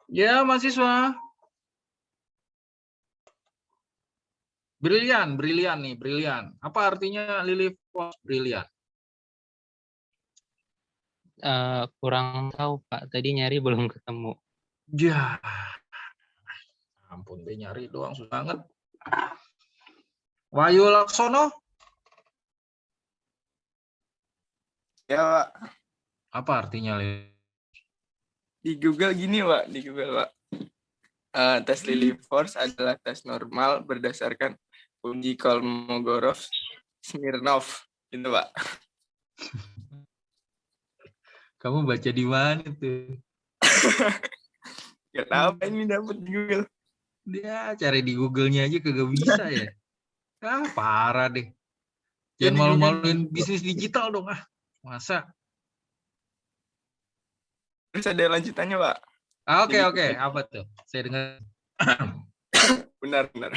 Ya, mahasiswa. Brilian, brilian nih, brilian. Apa artinya Lilly Force brilian? Kurang tahu Pak, tadi nyari belum ketemu. Ya, ampun deh nyari doang susah banget. Wahyu Laksono, Ya, Pak. apa artinya Lilly? Di Google gini, Pak. Di Google, Pak. Tes Lilly Force adalah tes normal berdasarkan uji Kolmogorov-Smirnov. Gitu, Pak. Kamu baca di mana tuh? Gak tahu apa ini dapat di Google. Dia cari di Google-nya aja kagak bisa ya. Ah, parah deh. Ya, Jangan di Google. malu-maluin bisnis digital dong ah. Masa? Terus ada lanjutannya, Pak. Ah, oke, Jadi- oke. Apa tuh? Saya dengar. Benar, benar.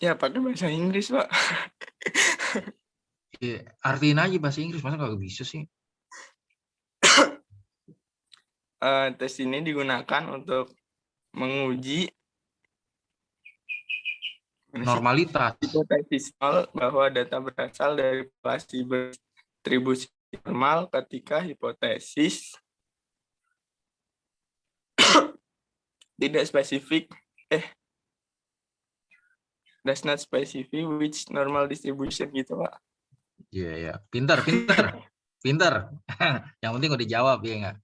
Ya, pakai bahasa Inggris, Pak. Iya, artiin aja bahasa Inggris, masa nggak bisa sih? Tes ini digunakan untuk menguji Normalitas. hipotesis nol bahwa data berasal dari populasi berdistribusi normal ketika hipotesis tidak spesifik does not specify which normal distribution gitu Pak. Iya, ya. Pintar. Yang penting udah dijawab ya nggak?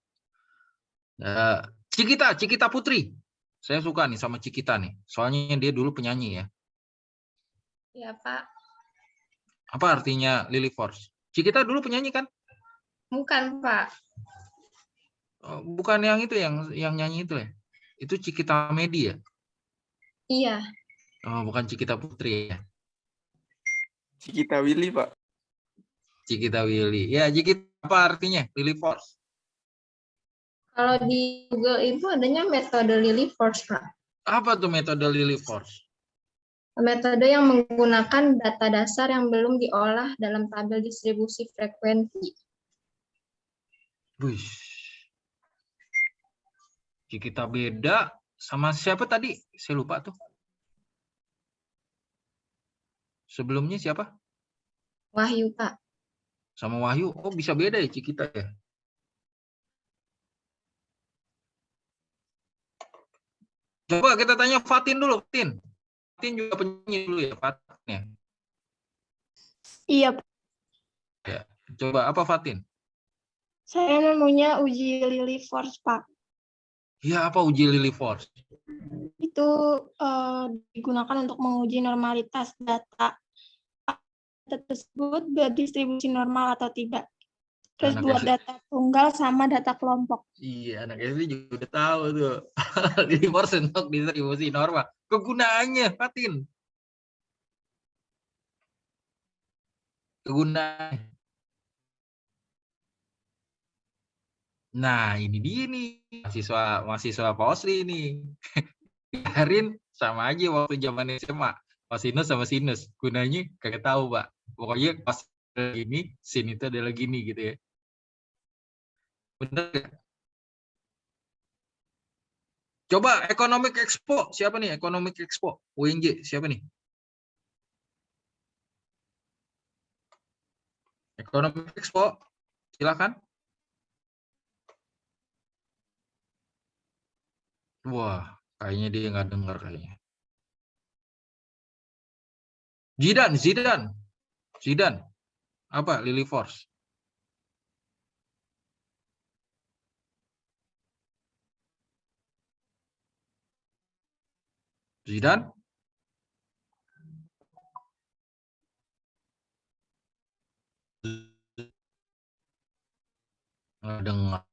Cikita Putri. Saya suka nih sama Cikita nih. Soalnya dia dulu penyanyi ya. Ya, Pak. Apa artinya Lily Force? Cikita dulu penyanyi kan? Bukan, Pak. Bukan yang itu yang nyanyi itu ya. Itu Cikita Medi ya? Iya. Oh, bukan Cikita Putri ya. Cikita Willy Pak. Cikita Willy. Ya, Cikita apa artinya? Lily Force. Kalau di Google itu adanya metode Lily Force, Pak. Apa tuh metode Lily Force? Metode yang menggunakan data dasar yang belum diolah dalam tabel distribusi frekuensi. Wih. Cikita beda sama siapa tadi? Saya lupa tuh. Sebelumnya siapa? Wahyu, Pak. Sama Wahyu. Oh, bisa beda ya Cikita ya? Coba kita tanya Fatin dulu, Fatin. Fatin juga penyanyi dulu ya, Fatin ya. Iya, Ya. Coba apa Fatin? saya namanya uji Lily Force, Pak. Ya, apa uji Lily Force? Itu digunakan untuk menguji normalitas data tersebut berdistribusi normal atau tidak. Terus Anak buat SD. data tunggal sama data kelompok. Iya, anak SD juga udah tahu tuh. Lily Force untuk distribusi normal. Kegunaannya, Fatin. Kegunaannya. Nah, ini dia nih. Mahasiswa Pak Osri nih. Biarin sama aja waktu zaman SMA. Kosinus sama sinus. Gunanya kagak tahu, Pak. Pokoknya pas ini, sin itu adalah gini gitu ya. Bener gak? Coba Economic Expo. Siapa nih Economic Expo? UNJ. Siapa nih? Economic Expo. Silakan. Wah, kayaknya dia nggak dengar kayaknya. Zidan. Apa? Lily Force. Zidan? Nggak dengar.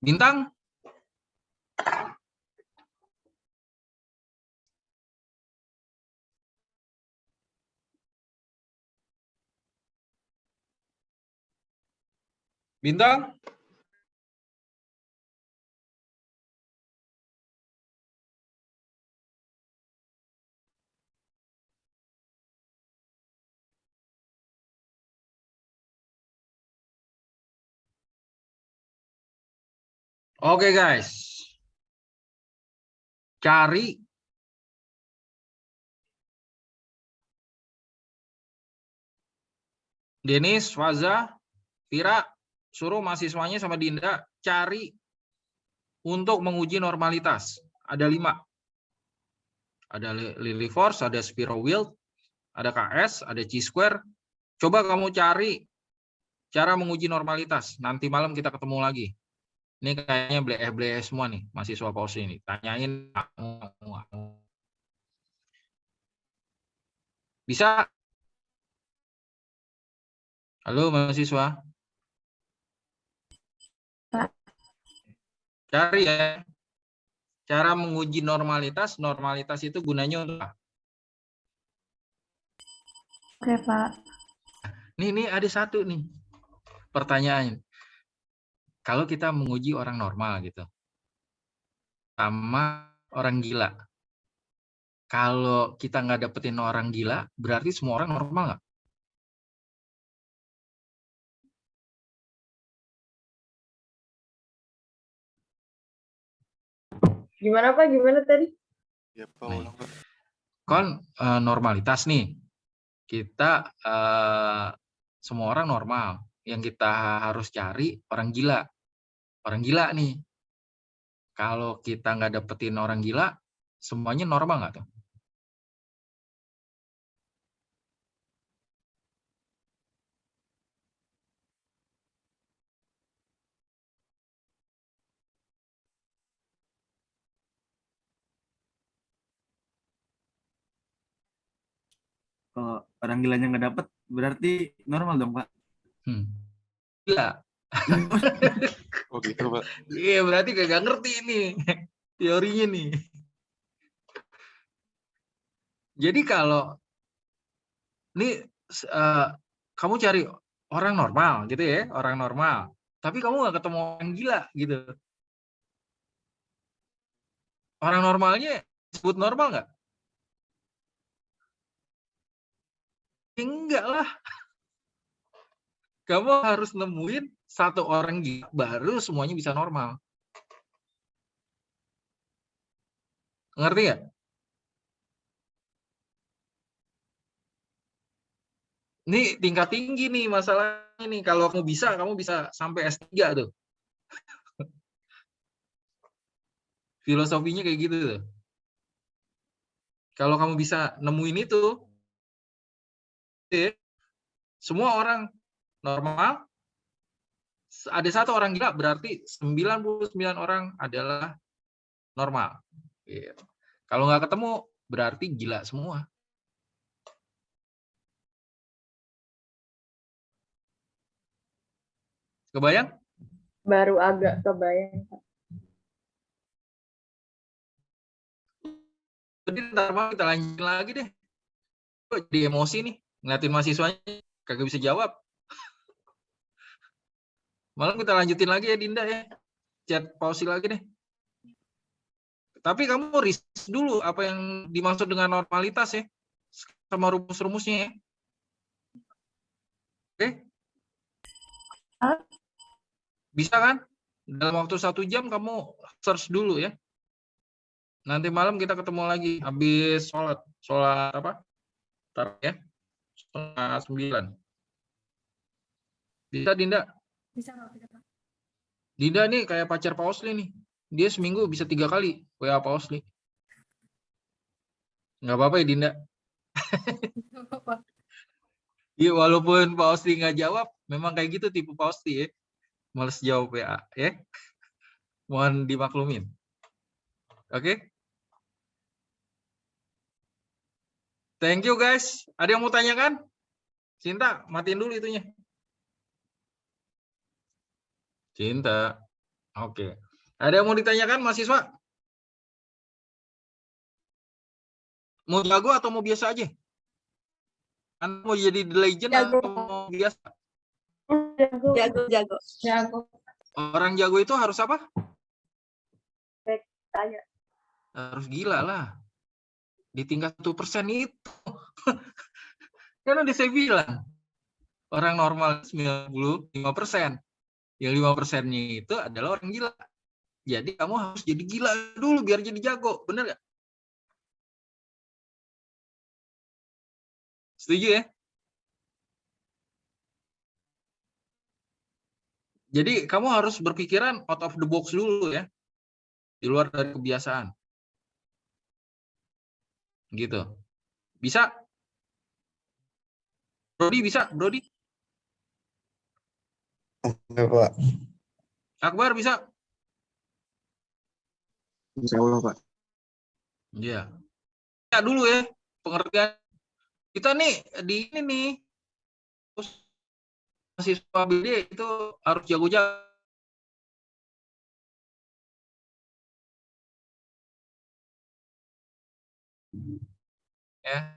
Bintang? Bintang? Oke, guys. Cari Denis, Faza, Vira, suruh mahasiswanya sama Dinda cari untuk menguji normalitas. Ada 5. Ada Lily Force, ada Spirowild, ada KS, ada Chi-square. Coba kamu cari cara menguji normalitas. Nanti malam kita ketemu lagi. Ini kayaknya bleh semua nih, mahasiswa Paus ini. Tanyain. Bisa? Halo mahasiswa. Pak. Cari ya. Cara menguji normalitas. Normalitas itu gunanya untuk apa? Oke, Pak. Nih ada satu nih pertanyaan. Kalau kita menguji orang normal gitu, sama orang gila. Kalau kita nggak dapetin orang gila, berarti semua orang normal nggak? Gimana Pak? Gimana tadi? Ya, Pak, Nih. ulang, Pak. Kan normalitas nih. Kita semua orang normal. Yang kita harus cari orang gila. Orang gila nih. Kalau kita nggak dapetin orang gila, semuanya normal nggak tuh? Kalau orang gilanya nggak dapet, berarti normal dong, Pak. Gila. Oh gitu, Pak. Iya, berarti kagak ngerti ini teorinya nih. Jadi kalau ini kamu cari orang normal gitu ya, orang normal. Tapi kamu nggak ketemu orang gila gitu. Orang normalnya disebut normal nggak? Ya, enggak lah. Kamu harus nemuin satu orang gila baru semuanya bisa normal. Ngerti nggak? Ini tingkat tinggi nih masalahnya nih. Kalau kamu bisa sampai S3 tuh. Filosofinya kayak gitu tuh. Kalau kamu bisa nemuin itu, semua orang normal, ada satu orang gila, berarti 99 orang adalah normal. Gitu. Kalau nggak ketemu, berarti gila semua. Kebayang? Baru agak kebayang. Jadi ntar malam kita lanjutin lagi deh. Kok jadi emosi nih, ngeliatin mahasiswanya, kagak bisa jawab. Malam kita lanjutin lagi ya Dinda ya. Chat pausi lagi deh. Tapi kamu riset dulu apa yang dimaksud dengan normalitas ya. Sama rumus-rumusnya ya. Oke? Bisa kan? Dalam waktu 1 jam kamu search dulu ya. Nanti malam kita ketemu lagi habis sholat apa? Ntar ya. 8:30. Bisa Dinda? Bisa Pak. Dinda nih kayak pacar Pak Osli nih. Dia seminggu bisa 3 kali WA Pak Osli. Nggak apa-apa ya Dinda? Iya, walaupun Pak Osli nggak jawab, memang kayak gitu tipe Pak Osli ya. Males jawab WA ya. Mohon dimaklumin. Oke? Thank you guys. Ada yang mau tanyakan? Cinta, matiin dulu itunya. Cinta. Oke. Ada yang mau ditanyakan mahasiswa? Mau jago atau mau biasa aja? Anda mau jadi The Legend Jago. atau mau biasa? Jago. Orang jago itu harus apa? Tanya. Harus gila lah. Di tingkat 1% itu. Kan udah saya bilang. Orang normal 95%. Yang 5%-nya itu adalah orang gila. Jadi kamu harus jadi gila dulu biar jadi jago. Bener gak? Setuju ya? Jadi kamu harus berpikiran out of the box dulu ya. Di luar dari kebiasaan. Gitu. Bisa? Brody bisa? Brody? Enggak, Pak. Akbar bisa? Insya Allah, Pak. Iya. Ya dulu ya pengertian. Kita nih di ini nih. Terus mahasiswa BD itu harus jago-jago. Ya.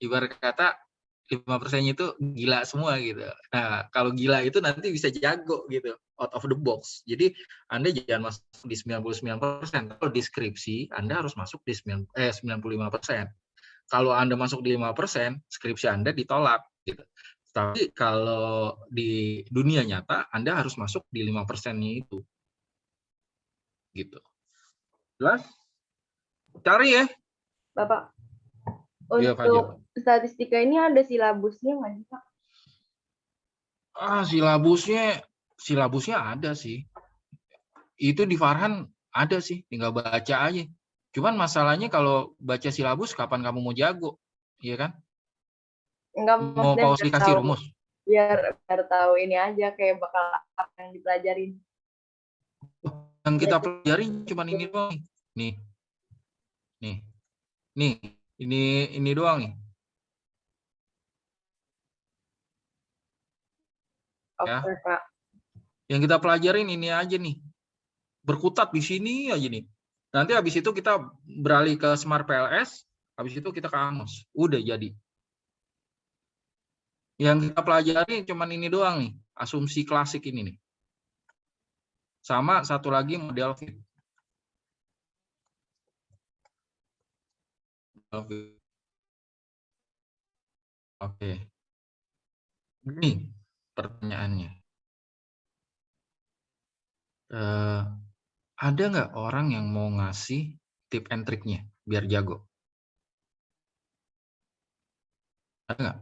Ibarat kata 5%-nya itu gila semua gitu. Nah, kalau gila itu nanti bisa jago gitu, out of the box. Jadi Anda jangan masuk di 99%. Kalau di skripsi, Anda harus masuk di 95%. Kalau Anda masuk di 5%, skripsi Anda ditolak gitu. Tapi kalau di dunia nyata, Anda harus masuk di 5%-nya itu. Gitu. Jelas? Cari ya. Bapak. Iya, Pak Untuk statistika ini ada silabusnya nggak sih, Pak? Silabusnya ada sih. Itu di Farhan ada sih, tinggal baca aja. Cuman masalahnya kalau baca silabus kapan kamu mau jago, iya kan? Enggak, Mau maksudnya Pak Osli kasih rumus? biar tahu ini aja kayak bakal apa yang dipelajarin. Yang kita pelajari cuman ini doang nih. Nih, ini doang nih. Oke, Ya. Pak. Yang kita pelajarin ini aja nih. Berkutat di sini aja nih. Nanti habis itu kita beralih ke Smart PLS, habis itu kita ke Amos. Udah jadi. Yang kita pelajari cuman ini doang nih, asumsi klasik ini nih. Sama satu lagi model fit. Oke. Ini pertanyaannya. Ada nggak orang yang mau ngasih tip and triknya biar jago? Ada nggak?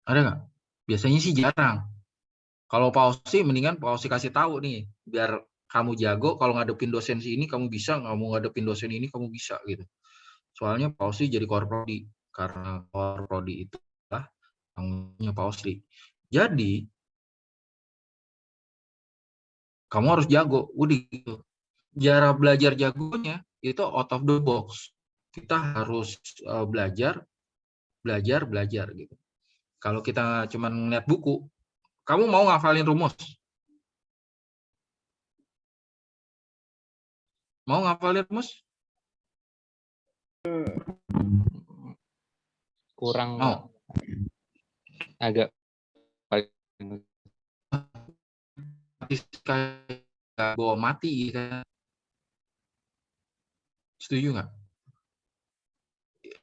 Ada nggak? Biasanya sih jarang. Kalau Pak Osi, mendingan Pak Osi kasih tahu nih, biar kamu jago. Kalau ngadepin dosen ini kamu bisa, nggak mau ngadepin dosen ini kamu bisa gitu. Soalnya Pak Osi jadi core prodi, karena core prodi itu adalah tanggungnya Pak Osi. Jadi kamu harus jago, udah gitu. Cara belajar jagonya itu out of the box. Kita harus belajar gitu. Kalau kita cuma ngeliat buku, kamu mau ngafalin rumus? Mau ngafalin rumus? Kurang Mau. Agak kayak bawa mati kan? Setuju nggak?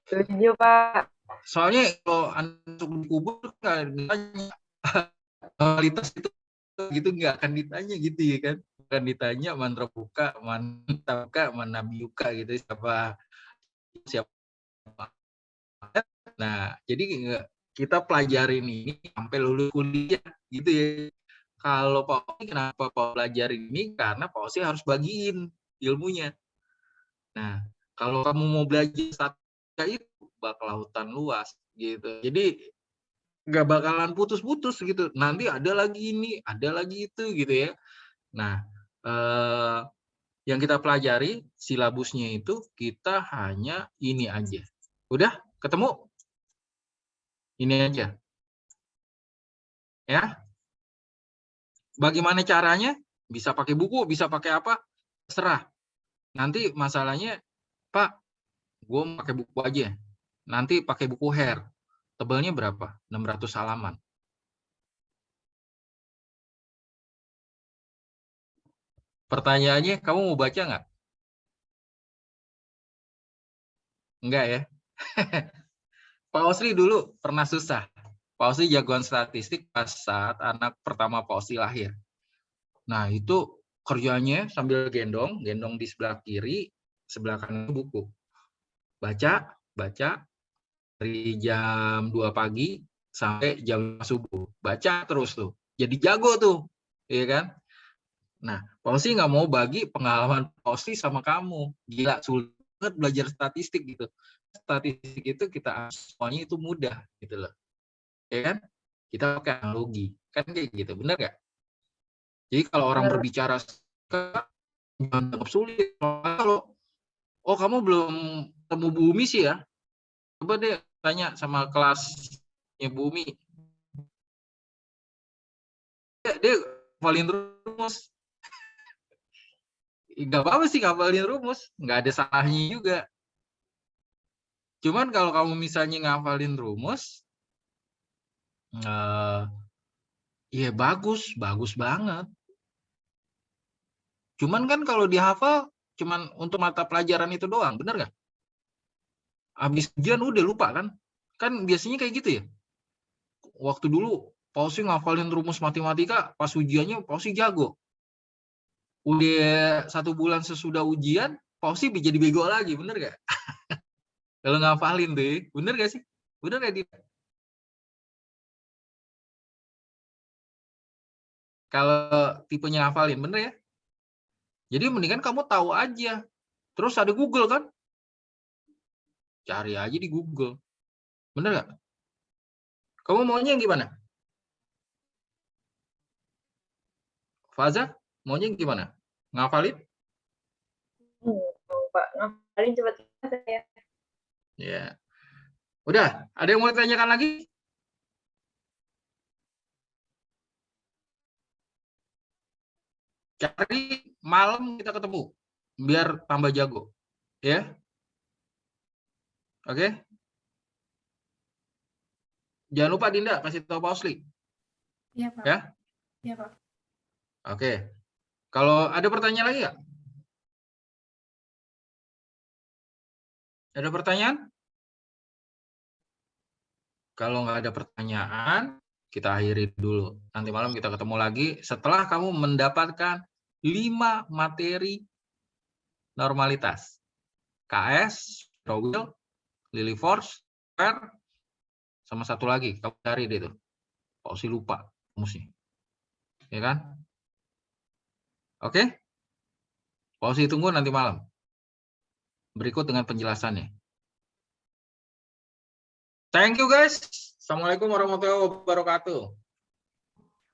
Setuju, Pak. Soalnya kalau untuk dikubur nggak ditanya kualitas itu gitu, nggak akan ditanya gitu ya kan? Bukan ditanya mantra buka, mana biuka gitu, siapa. Nah, jadi kita pelajarin ini sampai lulus kuliah gitu ya. Kalau Pak Osi, kenapa Pak pelajarin ini? Karena Pak Osi harus bagiin ilmunya. Nah, kalau kamu mau belajar statistika itu bakal lautan luas gitu. Jadi nggak bakalan putus-putus gitu. Nanti ada lagi ini, ada lagi itu gitu ya. Nah, yang kita pelajari silabusnya itu kita hanya ini aja. Udah ketemu? Ini aja. Ya. Bagaimana caranya? Bisa pakai buku, bisa pakai apa? Terserah. Nanti masalahnya, Pak, gue pakai buku aja. Nanti pakai buku Hair. Tebalnya berapa? 600 halaman. Pertanyaannya, kamu mau baca nggak? Enggak ya? Pak Osli dulu pernah susah. Pak Osli jagoan statistik pas saat anak pertama Pak Osli lahir. Nah, itu kerjanya sambil gendong di sebelah kiri, sebelah kanan buku. Baca dari jam 2 pagi sampai jam 5 subuh. Baca terus tuh. Jadi jago tuh. Iya kan? Nah, Pak Osli nggak mau bagi pengalaman Pak Osli sama kamu. Gila, sulit banget belajar statistik gitu. Statistik itu kita semuanya itu mudah gitu loh. Ya kan? Kita pakai analogi. Kan kayak gitu, benar nggak? Jadi kalau orang berbicara jangan anggap sulit. Kalau kamu belum temu bumi sih ya, coba deh tanya sama kelasnya Bumi. Dia ngafalin rumus. Nggak apa-apa sih ngafalin rumus, nggak ada salahnya juga. Cuman kalau kamu misalnya ngafalin rumus, ya bagus banget. Cuman kan kalau dihafal, cuman untuk mata pelajaran itu doang, bener nggak? Habis ujian udah lupa kan? Kan biasanya kayak gitu ya. Waktu dulu Pak Osi ngafalin rumus matematika, pas ujiannya Pak Osi jago. Udah 1 bulan sesudah ujian, Pak Osi jadi bego lagi, bener gak? Kalau ngafalin tuh, bener gak sih? Bener gak, Dina? Kalau tipenya ngafalin, bener ya? Jadi mendingan kamu tahu aja. Terus ada Google kan? Cari aja di Google. Bener gak? Kamu maunya yang gimana? Faza, maunya yang gimana? Ngafalin? Pak, ngafalin cepat ya. Ya. Udah, ada yang mau ditanyakan lagi? Cari malam kita ketemu biar tambah jago. Ya. Oke. Jangan lupa Dinda kasih tahu Pak Osli. Iya, Pak. Ya. Iya, Pak. Oke. Kalau ada pertanyaan lagi nggak? Ada pertanyaan? Kalau nggak ada pertanyaan, kita akhiri dulu. Nanti malam kita ketemu lagi setelah kamu mendapatkan 5 materi normalitas. KS, Rowell, Lily Force, sama satu lagi. Kamu cari deh tuh. Kok sih lupa rumusnya. Ya kan? Oke? Pausi tunggu nanti malam. Berikut dengan penjelasannya. Thank you guys. Assalamualaikum warahmatullahi wabarakatuh.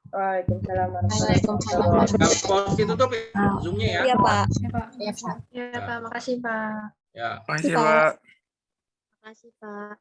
Waalaikumsalam warahmatullahi wabarakatuh. Pausi tutup ya, Zoom-nya ya. Iya, Pak. Iya, Pak. Iya, Pak. Ya, Pak. Makasih, Pak. Ya. Makasih, Pak. Pak. Makasih, Pak.